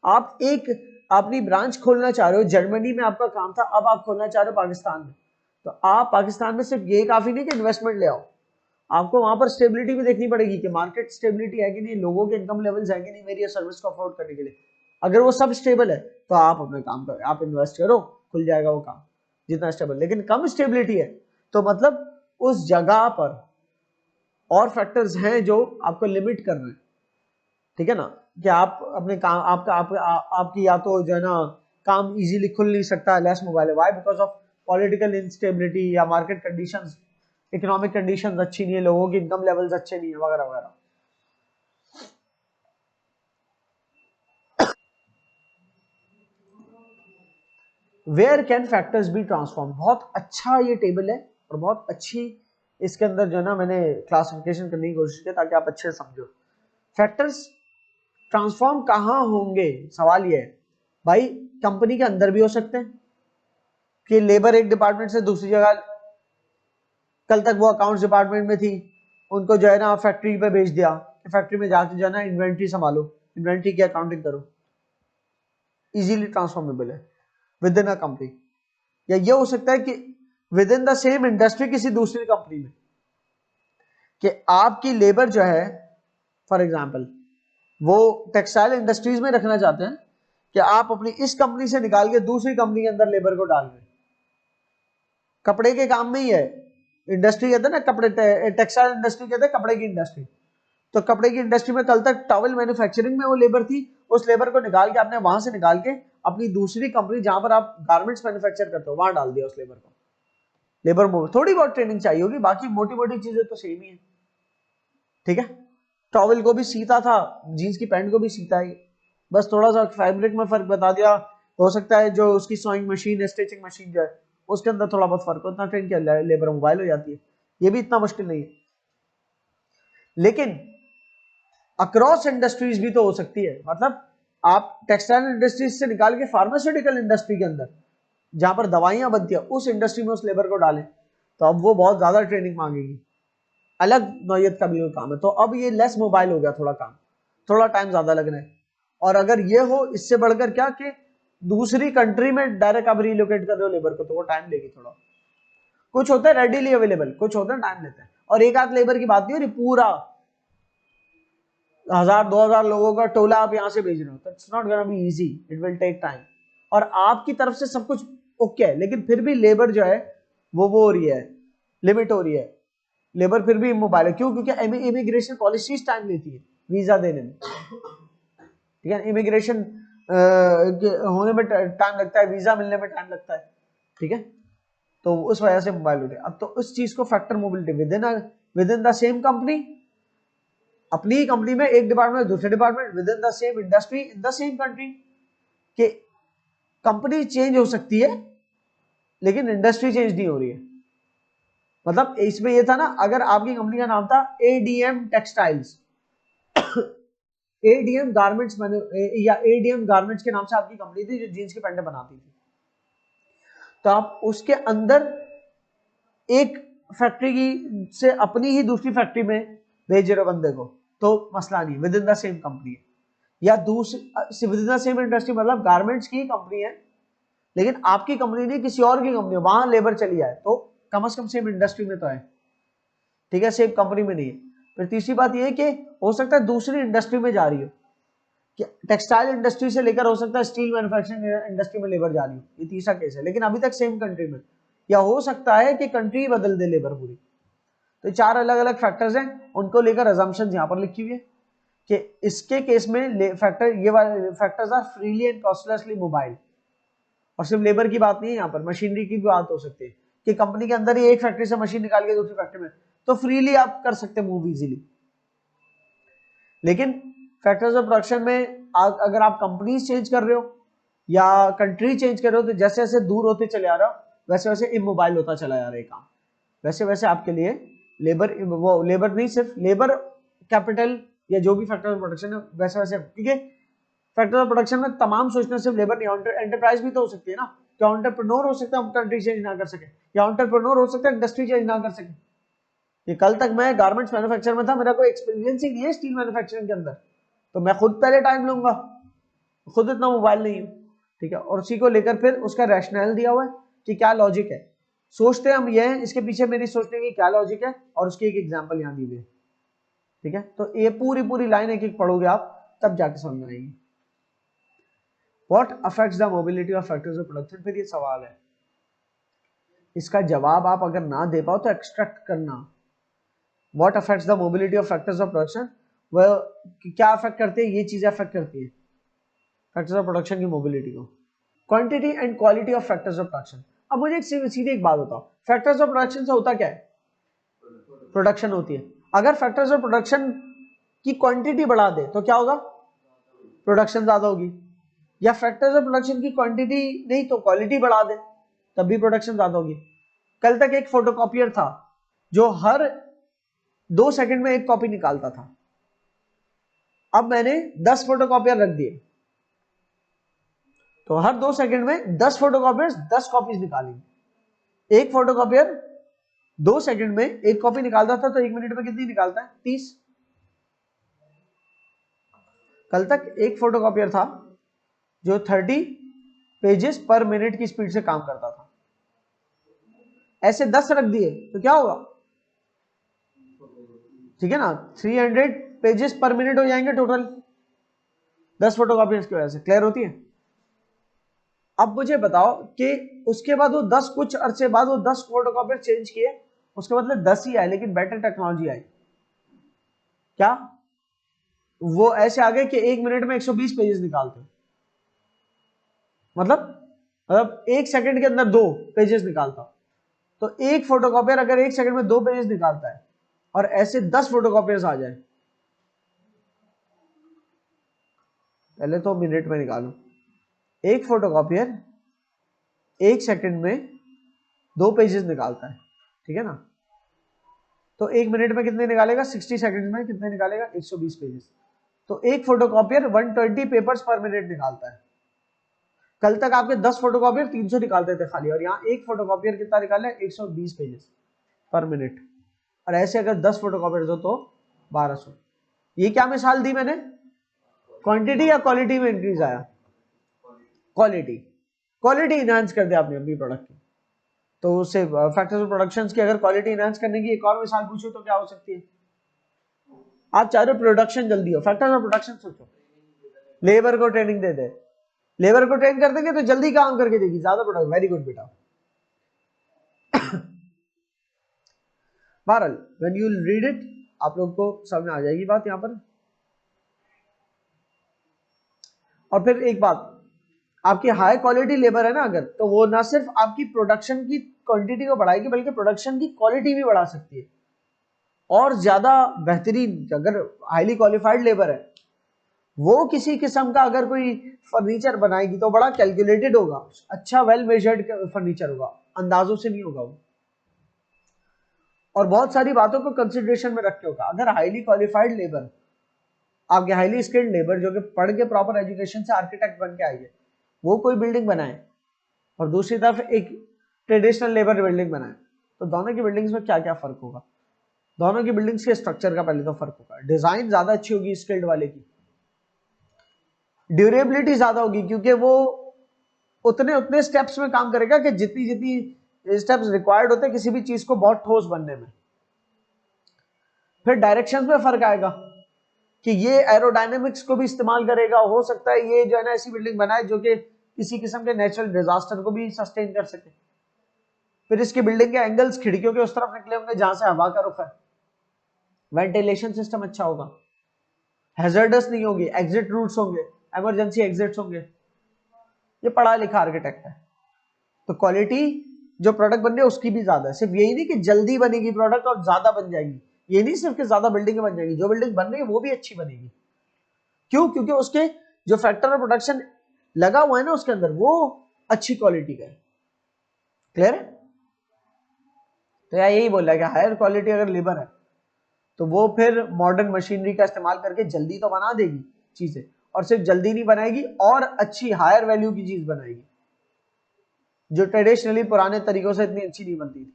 आप एक अपनी ब्रांच खोलना चाह रहे हो, जर्मनी में आपका काम था, अब आप खोलना चाह रहे हो पाकिस्तान में, तो आप पाकिस्तान में सिर्फ ये काफी नहीं कि इन्वेस्टमेंट ले आओ, आपको वहां पर स्टेबिलिटी भी देखनी पड़ेगी कि मार्केट स्टेबिलिटी है कि नहीं, लोगों के इनकम लेवल्स है कि नहीं मेरी सर्विस को अफोर्ड करने के लिए। अगर वो सब स्टेबल है तो आप अपना काम करो, आप इन्वेस्ट करो, खुल जाएगा वो काम जितना स्टेबल। लेकिन कम स्टेबिलिटी है तो मतलब उस जगह पर और फैक्टर्स हैं जो आपको लिमिट कर रहे हैं, ठीक है ना, कि आप अपने काम आपकी या तो जो है ना काम इजीली खुल नहीं सकता, लेस मोबाइल है, why because of political instability या मार्केट कंडीशंस, इकोनॉमिक कंडीशंस अच्छी नहीं है, लोगों की इनकम लेवल्स अच्छे नहीं है वगैरह वगैरह। Where can factors be transform, बहुत अच्छा ये टेबल है और बहुत अच्छी इसके अंदर जो है ना मैंने क्लासिफिकेशन करने की कोशिश की ताकि आप अच्छे से समझो। फैक्टर्स ट्रांसफॉर्म कहाँ होंगे, सवाल ये है भाई, कंपनी के अंदर भी हो सकते हैं कि लेबर एक डिपार्टमेंट से दूसरी जगह, कल तक वो अकाउंट्स डिपार्टमेंट में थी, उनको जो है ना फैक्ट्री पे भेज दिया, फैक्ट्री में जाके जो है ना इन्वेंट्री संभालो, इन्वेंट्री की अकाउंटिंग करो, इजीली ट्रांसफॉर्मेबल है विद इन अ कंपनी। या ये हो सकता है कि with in the same industry किसी दूसरी कंपनी में, कि आपकी लेबर जो है फॉर एग्जांपल वो टेक्सटाइल इंडस्ट्रीज में रखना चाहते हैं, कि आप अपनी इस कंपनी से निकाल के दूसरी कंपनी के अंदर लेबर को डाल रहे हैं, कपड़े के काम में ही है, इंडस्ट्री कहते हैं ना कपड़े, टेक्सटाइल इंडस्ट्री कहते हैं कपड़े की इंडस्ट्री, तो कपड़े की इंडस्ट्री में कल तक टॉवल मैन्युफैक्चरिंग में वो लेबर थी, उस लेबर को निकाल के आपने वहां से निकाल के अपनी दूसरी कंपनी जहां पर आप गारमेंट्स मैन्युफैक्चर करते हो वहां डाल दिया उस लेबर को। लेबर मूव, थोड़ी बहुत ट्रेनिंग चाहिए होगी, बाकी मोटी मोटी चीजें तो सेम ही है, ठीक है। टॉवल को भी सीता था, जीन्स की पैंट को भी सीता है, बस थोड़ा सा फैब्रिक में फर्क बता दिया, हो सकता है जो उसकी सोइंग मशीन, स्टिचिंग मशीन जो है उसके अंदर थोड़ा बहुत फर्क होता है, ट्रेन किया लेबर मोबाइल हो जाती है, ये भी इतना मुश्किल नहीं है। लेकिन अक्रॉस इंडस्ट्रीज भी तो हो सकती है, मतलब आप टेक्सटाइल इंडस्ट्रीज से निकाल के फार्मास्यूटिकल इंडस्ट्री के अंदर जहां पर दवाइयां बनती है उस इंडस्ट्री में उस लेबर को डालें, तो अब वो बहुत ज्यादा ट्रेनिंग मांगेगी, अलग नौयत का भी वो काम है, तो अब ये लेस मोबाइल हो गया, थोड़ा काम, थोड़ा टाइम ज्यादा लगना है। और अगर ये हो इससे बढ़कर क्या कि दूसरी कंट्री में डायरेक्ट आप रिलोकेट कर रहे हो लेबर को, तो वो टाइम लेगी थोड़ा। कुछ होता है रेडीली अवेलेबल, कुछ होता है टाइम लेते हैं, और एक आध लेबर की बात नहीं हो रही, पूरा 1000-2000 लोगों का टोला आप यहां से भेज रहे हो, तो it's not gonna be easy, it will take time. और आपकी तरफ से सब कुछ ओके है, लेकिन फिर भी लेबर जो है वो हो रही है, लिमिट हो रही है, लेबर फिर भी इमोबाइल है, क्यों? क्योंकि इमिग्रेशन पॉलिसीज टाइम लेती है वीजा देने में, ठीक है, इमिग्रेशन होने में टाइम लगता है, वीजा मिलने में टाइम लगता है, ठीक है, तो उस वजह से मोबाइल हो गया। अब तो उस चीज को factor mobility with in the same company, अपनी ही कंपनी में एक डिपार्टमेंट दूसरे department, with in the same industry in the same country, के कंपनी चेंज हो सकती है लेकिन इंडस्ट्री चेंज नहीं हो रही है। मतलब इसमें ये था ना, अगर आपकी कंपनी का नाम था एडीएम टेक्सटाइल्स, एडीएम गारमेंट्स या एडीएम गारमेंट्स के नाम से आपकी कंपनी थी जो जींस की पैंटें बनाती थी, तो आप उसके अंदर एक फैक्ट्री की से अपनी ही दूसरी फैक्ट्री में भेज रहे हो बंदे को, तो मसला नहीं, with in the same company है, या दूसरी with in the same industry, मतलब गारमेंट्स की कंपनी है लेकिन आपकी कंपनी नहीं किसी और की कंपनी है, वहां लेबर चली जाए तो कम से कम सेम इंडस्ट्री में तो है, ठीक है, सेम कंपनी में नहीं है। फिर तीसरी बात यह है कि हो सकता है दूसरी इंडस्ट्री में जा रही हो, कि टेक्सटाइल इंडस्ट्री से लेकर हो सकता है स्टील मैन्युफैक्चरिंग इंडस्ट्री में लेबर जा रही हो, ये तीसरा केस है, लेकिन अभी तक सेम कंट्री में, या हो सकता है कि कंट्री बदल दे लेबर पूरी। तो चार अलग अलग फैक्टर्स हैं, उनको लेकर अजम्पशंस यहां पर लिखी हुई है कि इसके केस में फैक्टर, ये वाले factors are freely and costlessly mobile, और सिर्फ लेबर की बात नहीं है, यहाँ पर मशीनरी की भी बात हो सकती है कि कंपनी के अंदर ही एक फैक्ट्री से मशीन निकाल के दूसरी फैक्ट्री में, तो फ्रीली आप कर सकते हैं मूव इजीली। लेकिन फैक्टर्स ऑफ प्रोडक्शन में अगर आप कंपनीज चेंज कर रहे हो या कंट्री चेंज कर रहे हो, तो जैसे जैसे दूर होते चले आ रहा हो वैसे वैसे इमोबाइल होता चला जा रहा है काम, वैसे वैसे आपके लिए लेबर, वो लेबर नहीं सिर्फ लेबर कैपिटल या जो भी फैक्टर ऑफ प्रोडक्शन है वैसे वैसे, क्योंकि फैक्टर ऑफ प्रोडक्शन में तमाम सोचना सिर्फ लेबर नहीं, एंटरप्राइज भी तो हो सकती है ना। क्या एंटरप्रेन्योर हो सकता है कंट्री चेंज ना कर सके, या एंटरप्रेन्योर हो सकता है इंडस्ट्री चेंज ना कर सके। ये कल तक मैं गारमेंट्स मैन्युफैक्चर में था, मेरा कोई एक्सपीरियंस ही नहीं है स्टील मैन्युफैक्चरिंग के अंदर, तो मैं खुद पहले टाइम लूंगा, खुद इतना मोबाइल नहीं हूँ, ठीक है। और उसी को लेकर फिर उसका रैशनल दिया हुआ है कि क्या लॉजिक है, सोचते हैं हम ये हैं, इसके पीछे मेरी सोचने की क्या लॉजिक है, और उसकी एक एग्जांपल यहाँ दी हुई है, ठीक है। तो ये पूरी पूरी लाइन एक एक पढ़ोगे आप तब जाके समझ में आएगी। What affects the mobility of factors of production, फिर ये सवाल है, इसका जवाब आप अगर ना दे पाओ तो एक्सट्रैक्ट करना। What affects the mobility of factors of production, वह क्या अफेक्ट करते हैं, ये चीजें अफेक्ट करती है फैक्टर्स ऑफ प्रोडक्शन की मोबिलिटी को। Quantity and quality of factors of production. अब मुझे सीधी एक बात बताओ, फैक्टर्स ऑफ प्रोडक्शन से होता क्या है, प्रोडक्शन होती है। अगर फैक्टर्स ऑफ प्रोडक्शन की क्वांटिटी बढ़ा दे तो क्या होगा, प्रोडक्शन ज्यादा होगी, या फैक्टर्स ऑफ प्रोडक्शन की क्वांटिटी नहीं तो क्वालिटी बढ़ा दे तब भी प्रोडक्शन ज्यादा होगी। कल तक एक फोटोकॉपियर था जो हर 2 सेकंड में एक कॉपी निकालता था, अब मैंने 10 फोटोकॉपियर रख दिए, तो हर 2 सेकंड में 10 फोटोकॉपियर्स 10 कॉपीज निकालेंगे। एक फोटोकॉपियर 2 सेकंड में एक कॉपी निकालता था, तो 1 मिनट में कितनी निकालता है, 30। कल तक एक फोटोकॉपियर था जो 30 पेजेस पर मिनट की स्पीड से काम करता था, ऐसे 10 रख दिए तो क्या होगा, ठीक है ना, 300 पेजेस पर मिनट हो जाएंगे टोटल 10 फोटोकॉपियर्स की वजह से। क्लियर होती है। अब मुझे बताओ कि उसके बाद वो 10 कुछ अरसे बाद वो 10 फोटोकॉपियर चेंज किए, उसके बदले 10 ही आए, लेकिन बेटर टेक्नोलॉजी आई। क्या वो ऐसे आ गए कि 1 मिनट में 120 पेजेस निकालते, मतलब 1 सेकंड के अंदर 2 पेजेस निकालता। तो एक फोटोकॉपियर अगर 1 सेकंड में 2 पेजेस निकालता है और ऐसे 10 फोटोकॉपियर्स आ जाए, पहले तो मिनट में निकालो, एक फोटोकॉपियर 1 सेकंड में 2 पेजेस निकालता है, ठीक है ना, तो 1 मिनट में कितने निकालेगा, 60 सेकंड में कितने निकालेगा, 120 पेजेस। तो एक फोटोकॉपियर 120 पेपर्स पर मिनट निकालता है। कल तक आपके 10 फोटोकॉपियर 300 निकालते थे खाली, और यहाँ एक फोटोकॉपियर कितना निकाले, 120 पेजेस पर मिनट। और ऐसे अगर 10 फोटोकॉपियर हो तो 1200। ये क्या मिसाल दी मैंने, क्वांटिटी या क्वालिटी में इंक्रीज आया, क्वालिटी, क्वालिटी इनहांस कर दिया आपने अपनी प्रोडक्ट की। तो उससे फैक्टर्स ऑफ प्रोडक्शन की अगर क्वालिटी इनहांस करने की एक और मिसाल पूछो तो क्या हो सकती है, आप चाह रहे हो प्रोडक्शन जल्दी हो, फैक्टर्स ऑफ प्रोडक्शन सोचो, लेबर को ट्रेनिंग दे दे, लेबर को ट्रेन कर देंगे तो जल्दी काम करके देगी, ज्यादा प्रोडक्ट, वेरी गुड बेटा। बहरहाल व्हेन यू रीड इट आप लोग को समझ में आ जाएगी बात यहाँ पर। और फिर एक बात, आपकी हाई क्वालिटी लेबर है ना अगर, तो वो ना सिर्फ आपकी प्रोडक्शन की क्वांटिटी को बढ़ाएगी बल्कि प्रोडक्शन की क्वालिटी भी बढ़ा सकती है, और ज्यादा बेहतरीन। अगर हाईली क्वालिफाइड लेबर है, वो किसी किस्म का अगर कोई फर्नीचर बनाएगी तो बड़ा कैलकुलेटेड होगा, अच्छा वेल मेजर्ड फर्नीचर होगा, अंदाजों से नहीं होगा वो, और बहुत सारी बातों को कंसिडरेशन में रख के होगा। अगर हाईली क्वालिफाइड लेबर, आपके हाईली स्किल्ड लेबर जो कि पढ़ के प्रॉपर एजुकेशन से आर्किटेक्ट बन के आएंगे, वो कोई बिल्डिंग बनाए, और दूसरी तरफ एक ट्रेडिशनल लेबर बिल्डिंग बनाए, तो दोनों की बिल्डिंग्स में क्या क्या फर्क होगा, दोनों की बिल्डिंग्स के स्ट्रक्चर का पहले तो फर्क होगा, डिजाइन ज्यादा अच्छी होगी स्किल्ड वाले की, ड्यूरेबिलिटी ज्यादा होगी क्योंकि वो उतने स्टेप्स में काम करेगा कि जितनी जितनी स्टेप्स रिक्वायर्ड होते हैं किसी भी चीज को बहुत ठोस बनने में। फिर डायरेक्शंस में फर्क आएगा कि ये एरोडायनेमिक्स को भी इस्तेमाल करेगा, हो सकता है ये जो है ना ऐसी बिल्डिंग बनाए जो कि किसी किस्म के नेचुरल डिजास्टर को भी सस्टेन कर सके। फिर इसकी बिल्डिंग के एंगल्स खिड़कियों के उस तरफ निकले होंगे जहां से हवा का रुख है, वेंटिलेशन सिस्टम अच्छा होगा, हैजर्डस नहीं होगी, एग्जिट रूट्स होंगे, इमरजेंसी एग्जिट्स होंगे। ये पढ़ा लिखा आर्किटेक्ट है। तो क्वालिटी जो प्रोडक्ट बन रही है उसकी भी ज्यादा है। सिर्फ यही नहीं कि जल्दी बनेगी प्रोडक्ट और ज्यादा बन जाएगी, ये नहीं सिर्फ कि ज्यादा बिल्डिंगें बन जाएगी, जो बिल्डिंग बन रही है वो भी अच्छी बनेगी। क्यों? क्योंकि उसके जो फैक्टर ऑफ प्रोडक्शन लगा हुआ है ना उसके अंदर, वो अच्छी क्वालिटी का है। क्लियर है? तो यार यही बोल रहा है कि हायर क्वालिटी अगर लेबर है तो वो फिर मॉडर्न मशीनरी का इस्तेमाल करके जल्दी तो बना देगी चीजें, और सिर्फ जल्दी नहीं बनाएगी, और अच्छी हायर वैल्यू की चीज बनाएगी जो ट्रेडिशनली पुराने तरीकों से इतनी अच्छी नहीं बनती थी।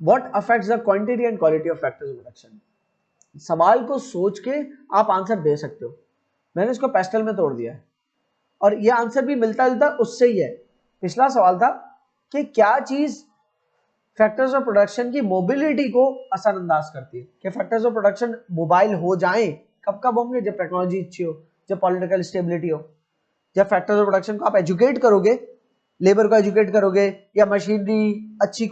What affects the quantity and quality of factors of production? सवाल को सोच के आप आंसर दे सकते हो। मैंने इसको पेस्टल में तोड़ दिया है और ये आंसर भी मिलता जुलता उससे ही है। पिछला सवाल था कि क्या चीज फैक्टर्स ऑफ प्रोडक्शन की मोबिलिटी को असरअंदाज करती है, कि फैक्टर्स ऑफ प्रोडक्शन मोबाइल हो जाएं, कब कब होंगे? जब टेक्नोलॉजी अच्छी हो, जब पॉलिटिकल स्टेबिलिटी हो, जब फैक्टर्स ऑफ प्रोडक्शन को आप एजुकेट करोगे, लेबर को एजुकेट करोगे, या मशीनरी अच्छी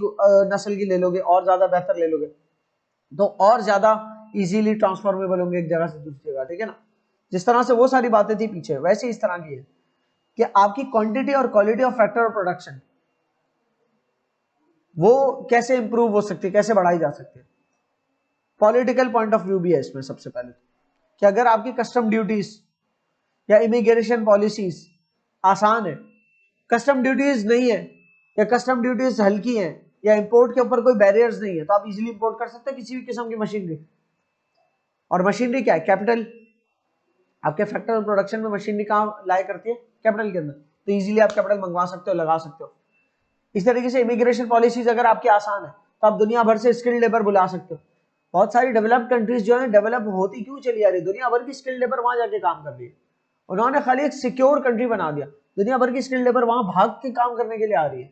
नस्ल की ले लोगे और ज्यादा बेहतर ले लोगे, तो और ज्यादा इजीली ट्रांसफॉर्मेबल होंगे एक जगह से दूसरी जगह। ठीक है ना? जिस तरह से वो सारी बातें थी पीछे, वैसे इस तरह की है कि आपकी क्वांटिटी और quality of factor of production वो कैसे इंप्रूव हो सकती है, कैसे बढ़ाई जा सकती है। पॉलिटिकल पॉइंट ऑफ व्यू भी है इसमें। सबसे पहले कि अगर आपकी कस्टम ड्यूटीज या इमिग्रेशन पॉलिसीज आसान है, कस्टम ड्यूटीज नहीं है, या कस्टम ड्यूटीज हल्की हैं, या इंपोर्ट के ऊपर कोई बैरियर्स नहीं है, तो आप इजीली इंपोर्ट कर सकते हैं किसी भी किस्म की मशीनरी। और मशीनरी क्या है? कैपिटल। आपके फैक्टर ऑफ प्रोडक्शन में मशीनरी कहाँ लाया करती है? कैपिटल के अंदर। तो इजीली आप कैपिटल मंगवा सकते हो, लगा सकते हो। इस तरीके से इमिग्रेशन पॉलिसीज अगर आपकी आसान है तो आप दुनिया भर से स्किल्ड लेबर बुला सकते हो। बहुत सारी डेवलप्ड कंट्रीज जो है डेवलप होती क्यों चली आ रही है? दुनिया भर की स्किल्ड लेबर वहां जाके काम कर रही है। उन्होंने खाली एक सिक्योर कंट्री बना दिया, दुनिया भर की स्किल्ड लेबर वहां भाग के काम करने के लिए आ रही है,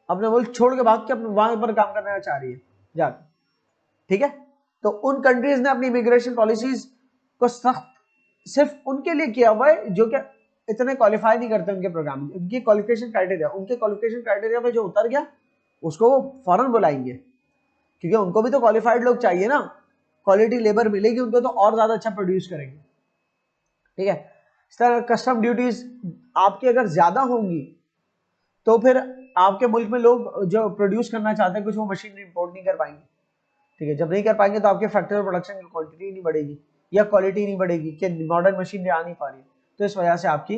अपने मुल्क छोड़ के भाग के अपने वहां पर काम करना चाह रही है जाके। ठीक है? तो उन कंट्रीज ने अपनी इमिग्रेशन पॉलिसीज को सख्त सिर्फ उनके लिए किया हुआ है जो कि इतने क्वालिफाई नहीं करते उनके प्रोग्राम में। उनकी क्वालिफिकेशन क्राइटेरिया, उनके क्वालिफिकेशन क्राइटेरिया में जो उतर गया उसको वो फौरन बुलाएंगे, क्योंकि उनको भी तो क्वालिफाइड लोग चाहिए ना। क्वालिटी लेबर मिलेगी उनको तो और ज्यादा अच्छा प्रोड्यूस करेंगे। ठीक है? इस तरह कस्टम ड्यूटीज आपकी अगर ज्यादा होंगी तो फिर आपके मुल्क में लोग जो प्रोड्यूस करना चाहते हैं कुछ, वो मशीनरी इंपोर्ट नहीं कर पाएंगे। ठीक है? जब नहीं कर पाएंगे तो आपके फैक्टर प्रोडक्शन की क्वांटिटी नहीं बढ़ेगी या क्वालिटी नहीं बढ़ेगी, कि मॉडर्न मशीनरी आ नहीं पा रही, तो इस वजह से आपकी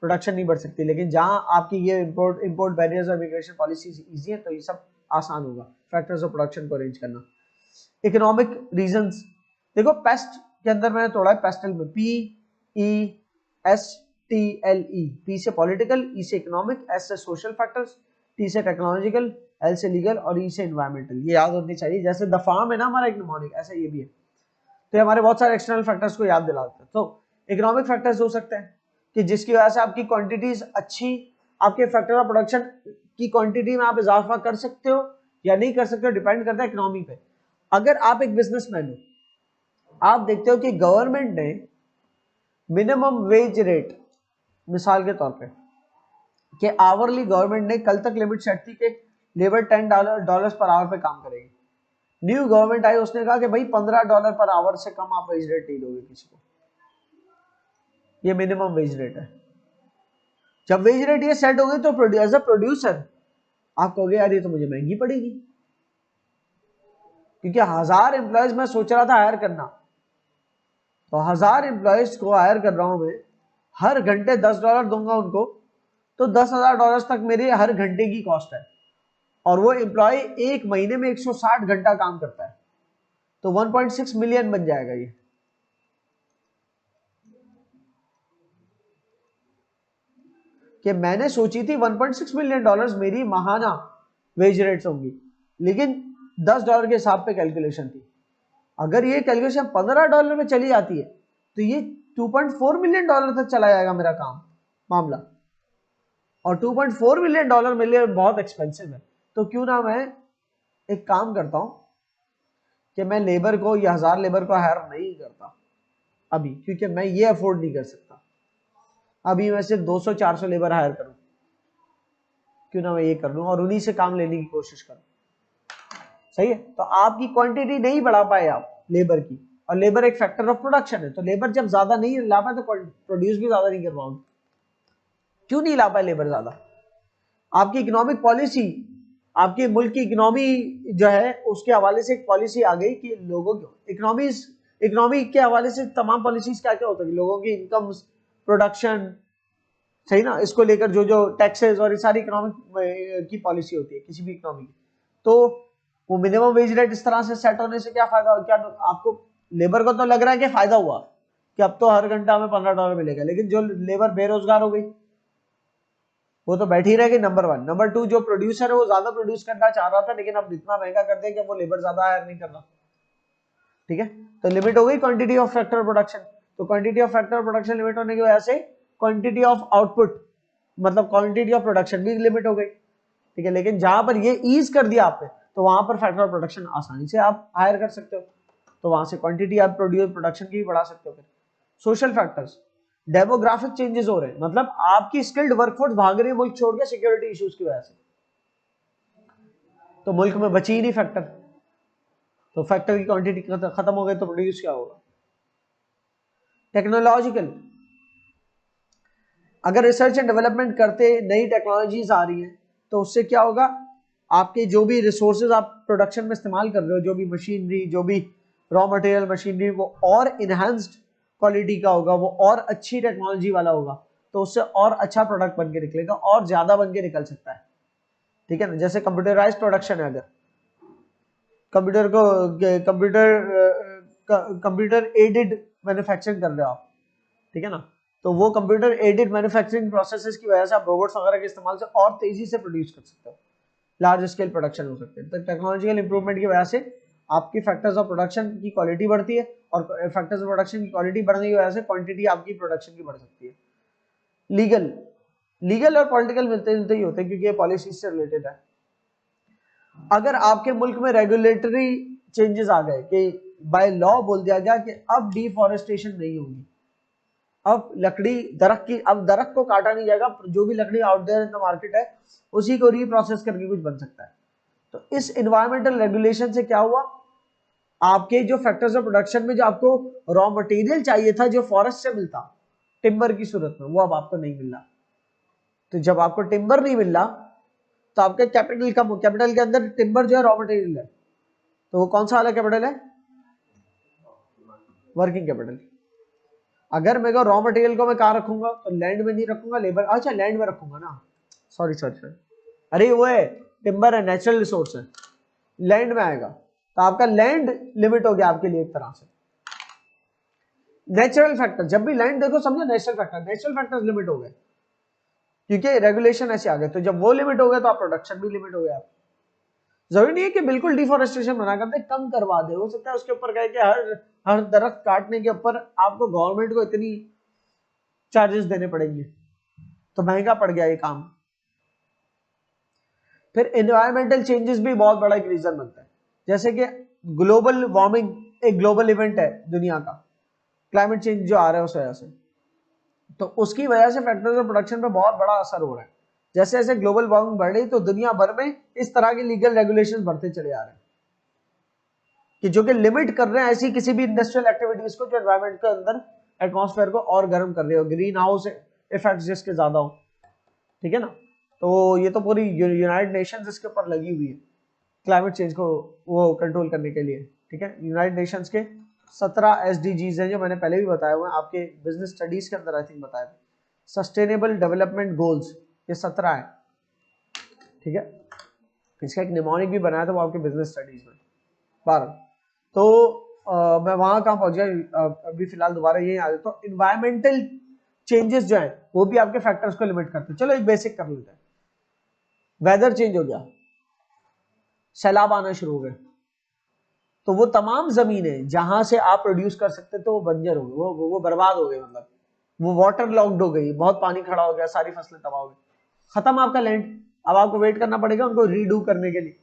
प्रोडक्शन नहीं बढ़ सकती। लेकिन जहां आपकी ये इंपोर्ट बैरियर्स और इमिग्रेशन पॉलिसीज इजी है तो ये सब आसान होगा फैक्टर्स ऑफ प्रोडक्शन को अरेंज करना। इकोनॉमिक रीजंस देखो, पेस्ट के अंदर मैंने तोड़ा है पेस्टल में, PESTLE। पी से पॉलिटिकल, ई से इकोनॉमिक, एस से सोशल फैक्टर्स, टी से टेक्नोलॉजिकल, एल से लीगल और ई से एनवायरमेंटल। ये याद होनी चाहिए। जैसे द फार्म है ना हमारा इकोनॉमिक, ऐसा ये भी है। तो ये हमारे बहुत सारे एक्सटर्नल फैक्टर्स को याद दिलाते हैं। तो इकोनॉमिक फैक्टर्स हो सकते हैं कि जिसकी वजह से आपकी क्वांटिटीज अच्छी, आपके फैक्टर ऑफ प्रोडक्शन की क्वांटिटी में आप इजाफा कर सकते हो या नहीं कर सकते हो, डिपेंड करता है इकोनॉमी पे। अगर आप एक बिजनेसमैन हो, आप देखते हो कि गवर्नमेंट ने मिनिमम वेज रेट, मिसाल के तौर पे कि आवरली गवर्नमेंट ने कल तक लिमिट सेट थी कि लेबर $10 पर आवर पे काम करेगी। न्यू गवर्नमेंट आई, उसने कहा कि भाई $15 पर आवर से कम आप वेज रेट नहीं दोगे किसी को, ये मिनिमम वेज रेट है। जब वेज रेट ये सेट हो गई तो एज अ प्रोड्यूसर आप कहोगे यार ये तो मुझे महंगी पड़ेगी, क्योंकि 1000 एम्प्लॉयज मैं सोच रहा था हायर करना, तो 1000 एम्प्लॉयज को हायर कर रहा हूं मैं, हर घंटे $10 दूंगा उनको, तो $10,000 तक मेरे हर घंटे की कॉस्ट है। और वो एम्प्लॉय एक महीने में 160 घंटा काम करता है, तो 1.6 मिलियन बन जाएगा ये। कि मैंने सोची थी $1.6 मिलियन मेरी माहाना वेज रेट्स होंगी, लेकिन $10 के हिसाब पे कैलकुलेशन थी। अगर ये कैलकुलेशन $15 में चली जाती है तो ये $2.4 मिलियन तक चला जाएगा मेरा काम मामला। और $2.4 मिलियन मेरे लिए बहुत एक्सपेंसिव है। तो क्यों ना मैं एक काम करता हूं कि मैं लेबर को या 1000 लेबर को हायर नहीं करता अभी, क्योंकि मैं ये अफोर्ड नहीं कर सकता। अभी मैं सिर्फ 200-400 लेबर हायर करूं, क्यों ना मैं ये कर लूं और उन्हीं से काम लेने की कोशिश करूं। सही है? तो आपकी क्वांटिटी नहीं बढ़ा पाए आप लेबर की, और लेबर एक फैक्टर ऑफ प्रोडक्शन है, तो लेबर जब ज्यादा नहीं ला पाए तो प्रोड्यूस भी ज्यादा नहीं कर पाओगे। क्यों नहीं ला पाए लेबर ज्यादा? आपकी इकोनॉमिक पॉलिसी, आपके मुल्क की इकोनॉमी जो है उसके हवाले से एक पॉलिसी आ गई कि लोगों की इकोनॉमी के हवाले से तमाम पॉलिसीज क्या क्या होता है, लोगों की इनकम, प्रोडक्शन, सही ना, इसको लेकर जो जो टैक्सेस और ये सारी इकोनॉमिक की पॉलिसी होती है किसी भी इकोनॉमी की। तो वो मिनिमम वेज रेट इस तरह से सेट होने से क्या फायदा, क्या आपको लेबर को तो लग रहा है कि फायदा हुआ कि अब तो हर घंटा हमें $15 मिलेगा, लेकिन जो लेबर बेरोजगार हो गई वो तो बैठी रहेगी, नंबर 1। नंबर 2, जो प्रोड्यूसर है वो ज्यादा प्रोड्यूस करना चाह रहा था लेकिन अब इतना महंगा कर दें कि वो लेबर ज्यादा हायर नहीं कर रहा, ठीक है। तो लिमिट हो गई क्वांटिटी ऑफ फैक्टर प्रोडक्शन। तो quantity of factor production limit होने की वजह से क्वांटिटी ऑफ आउटपुट मतलब क्वांटिटी ऑफ प्रोडक्शन भी लिमिट हो गई, ठीक है। लेकिन जहां पर ये ईज कर दिया आपने तो वहां पर फैक्टर ऑफ प्रोडक्शन आसानी से आप हायर कर सकते हो, तो वहां से क्वांटिटी आप प्रोडक्शन की भी बढ़ा सकते हो। फिर सोशल फैक्टर्स, डेमोग्राफिक चेंजेस हो रहे हैं, मतलब आपकी स्किल्ड वर्कफोर्स भाग रही है मुल्क छोड़ के सिक्योरिटी इश्यूज की वजह से, तो मुल्क में बची ही नहीं फैक्टर, तो फैक्टर की क्वांटिटी खत्म हो गई तो प्रोड्यूस क्या होगा। टेक्नोलॉजिकल, अगर रिसर्च एंड डेवलपमेंट करते नई टेक्नोलॉजीज आ रही हैं तो उससे क्या होगा, आपके जो भी रिसोर्सेज आप प्रोडक्शन में इस्तेमाल कर रहे हो, जो भी मशीनरी, जो भी रॉ मटेरियल मशीनरी, वो और इनहेंस्ड क्वालिटी का होगा, वो और अच्छी टेक्नोलॉजी वाला होगा, तो उससे और अच्छा प्रोडक्ट बन के निकलेगा और ज्यादा बन के निकल सकता है, ठीक है ना। जैसे कंप्यूटराइज प्रोडक्शन है, अगर कंप्यूटर एडेड मैन्युफैक्चरिंग कर रहे हो आप, ठीक है ना, तो वो कंप्यूटर एडेड मैन्युफैक्चरिंग प्रोसेसेस की वजह से आप रोबोट्स वगैरह के इस्तेमाल से और तेजी से प्रोड्यूस कर सकते हो, लार्ज स्केल प्रोडक्शन हो सकते हैं। तो टेक्नोलॉजिकल इंप्रूवमेंट की वजह से आपकी फैक्टर्स ऑफ प्रोडक्शन की क्वालिटी बढ़ती है और फैक्टर्स ऑफ प्रोडक्शन की क्वालिटी बढ़ने की वजह से क्वांटिटी आपकी प्रोडक्शन की बढ़ सकती है। लीगल और पॉलिटिकल मिलते जुलते ही होते हैं क्योंकि ये पॉलिसी से रिलेटेड है। अगर आपके मुल्क में रेगुलेटरी चेंजेस आ गए कि बाय लॉ बोल दिया गया कि अब डिफॉरेस्टेशन नहीं होगी, अब दरख्त को काटा नहीं जाएगा, जो भी लकड़ी out there in the market है उसी को रीप्रोसेस करके कुछ बन सकता है, तो इस एनवायरमेंटल रेगुलेशन से क्या हुआ, आपके जो फैक्टर्स ऑफ प्रोडक्शन में जो आपको रॉ मटेरियल चाहिए था जो फॉरेस्ट से मिलता टिम्बर की सूरत में, वो अब आपको नहीं मिल रहा। तो जब आपको टिम्बर नहीं मिल रहा तो आपके कैपिटल के अंदर टिम्बर जो है रॉ मटेरियल है, तो वो कौन सा वाला कैपिटल है, वर्किंग कैपिटल। अगर मैं रॉ मटेरियल को मैं कहाँ रखूंगा, तो लैंड में नहीं रखूंगा, लेबर, अच्छा लैंड में रखूंगा ना, सॉरी, अरे वो है टिम्बर है, नेचुरल रिसोर्स है, लैंड में आएगा, तो आपका लैंड लिमिट हो गया आपके लिए एक तरह से। नेचुरल फैक्टर, जब भी लैंड देखो समझो नेचुरल फैक्टर लिमिट हो गए क्योंकि रेगुलेशन ऐसे आ गए, तो जब वो लिमिट हो गया तो आप प्रोडक्शन भी लिमिट हो गया। जरूरी नहीं है कि बिल्कुल डिफॉरेस्टेशन मना कर दे, कम करवा दे, हो सकता है उसके ऊपर कहे कि हर दरख्त काटने के ऊपर आपको गवर्नमेंट को इतनी चार्जेस देने पड़ेंगे, तो महंगा पड़ गया ये काम। फिर एनवायरमेंटल चेंजेस भी बहुत बड़ा एक रीजन बनता है, जैसे कि ग्लोबल वार्मिंग एक ग्लोबल इवेंट है दुनिया का, क्लाइमेट चेंज जो आ रहा है उस वजह से, तो उसकी वजह से फैक्टर्स ऑफ प्रोडक्शन पे बहुत बड़ा असर हो रहा है। जैसे जैसे ग्लोबल वार्मिंग बढ़ रही तो दुनिया भर में इस तरह के लीगल रेगुलेशन बढ़ते चले आ रहे हैं कि जो कि लिमिट कर रहे हैं ऐसी किसी भी इंडस्ट्रियल एक्टिविटीज को जो एनवायरमेंट के अंदर एटमॉस्फेयर को और गर्म कर रही हो, ग्रीन हाउस इफेक्ट्स जिसके ज्यादा हो, ठीक है ना। तो ये तो पूरी यूनाइटेड नेशंस इसके ऊपर लगी हुई है क्लाइमेट चेंज को वो कंट्रोल करने के लिए, ठीक है। यूनाइटेड नेशंस के 17 SDGs हैं जो मैंने पहले भी बताए हुए हैं, आपके बिजनेस स्टडीज के अंदर आई थिंक बताए थे, सस्टेनेबल डेवलपमेंट गोल्स ये 17 है, ठीक है। इसका एक निमोनिक भी बनाया था वो आपके बिजनेस स्टडीज में 12। तो मैं वहां कहाँ पहुंच गया, अभी फिलहाल दोबारा यही आ जाता हूँ। इन्वायरमेंटल चेंजेस जो है वो भी आपके फैक्टर्स को लिमिट करते हैं। चलो एक बेसिक कर लेते हैं, वेदर चेंज हो गया, सैलाब आना शुरू हो गए, तो वो तमाम जमीनें जहां से आप प्रोड्यूस कर सकते तो वो बंजर हो गए, वो बर्बाद हो गए, मतलब वो वाटर लॉक्ड हो गई, बहुत पानी खड़ा हो गया, सारी फसलें तबाह हो गई, खत्म आपका लैंड। अब आपको वेट करना पड़ेगा उनको रीडू करने के लिए,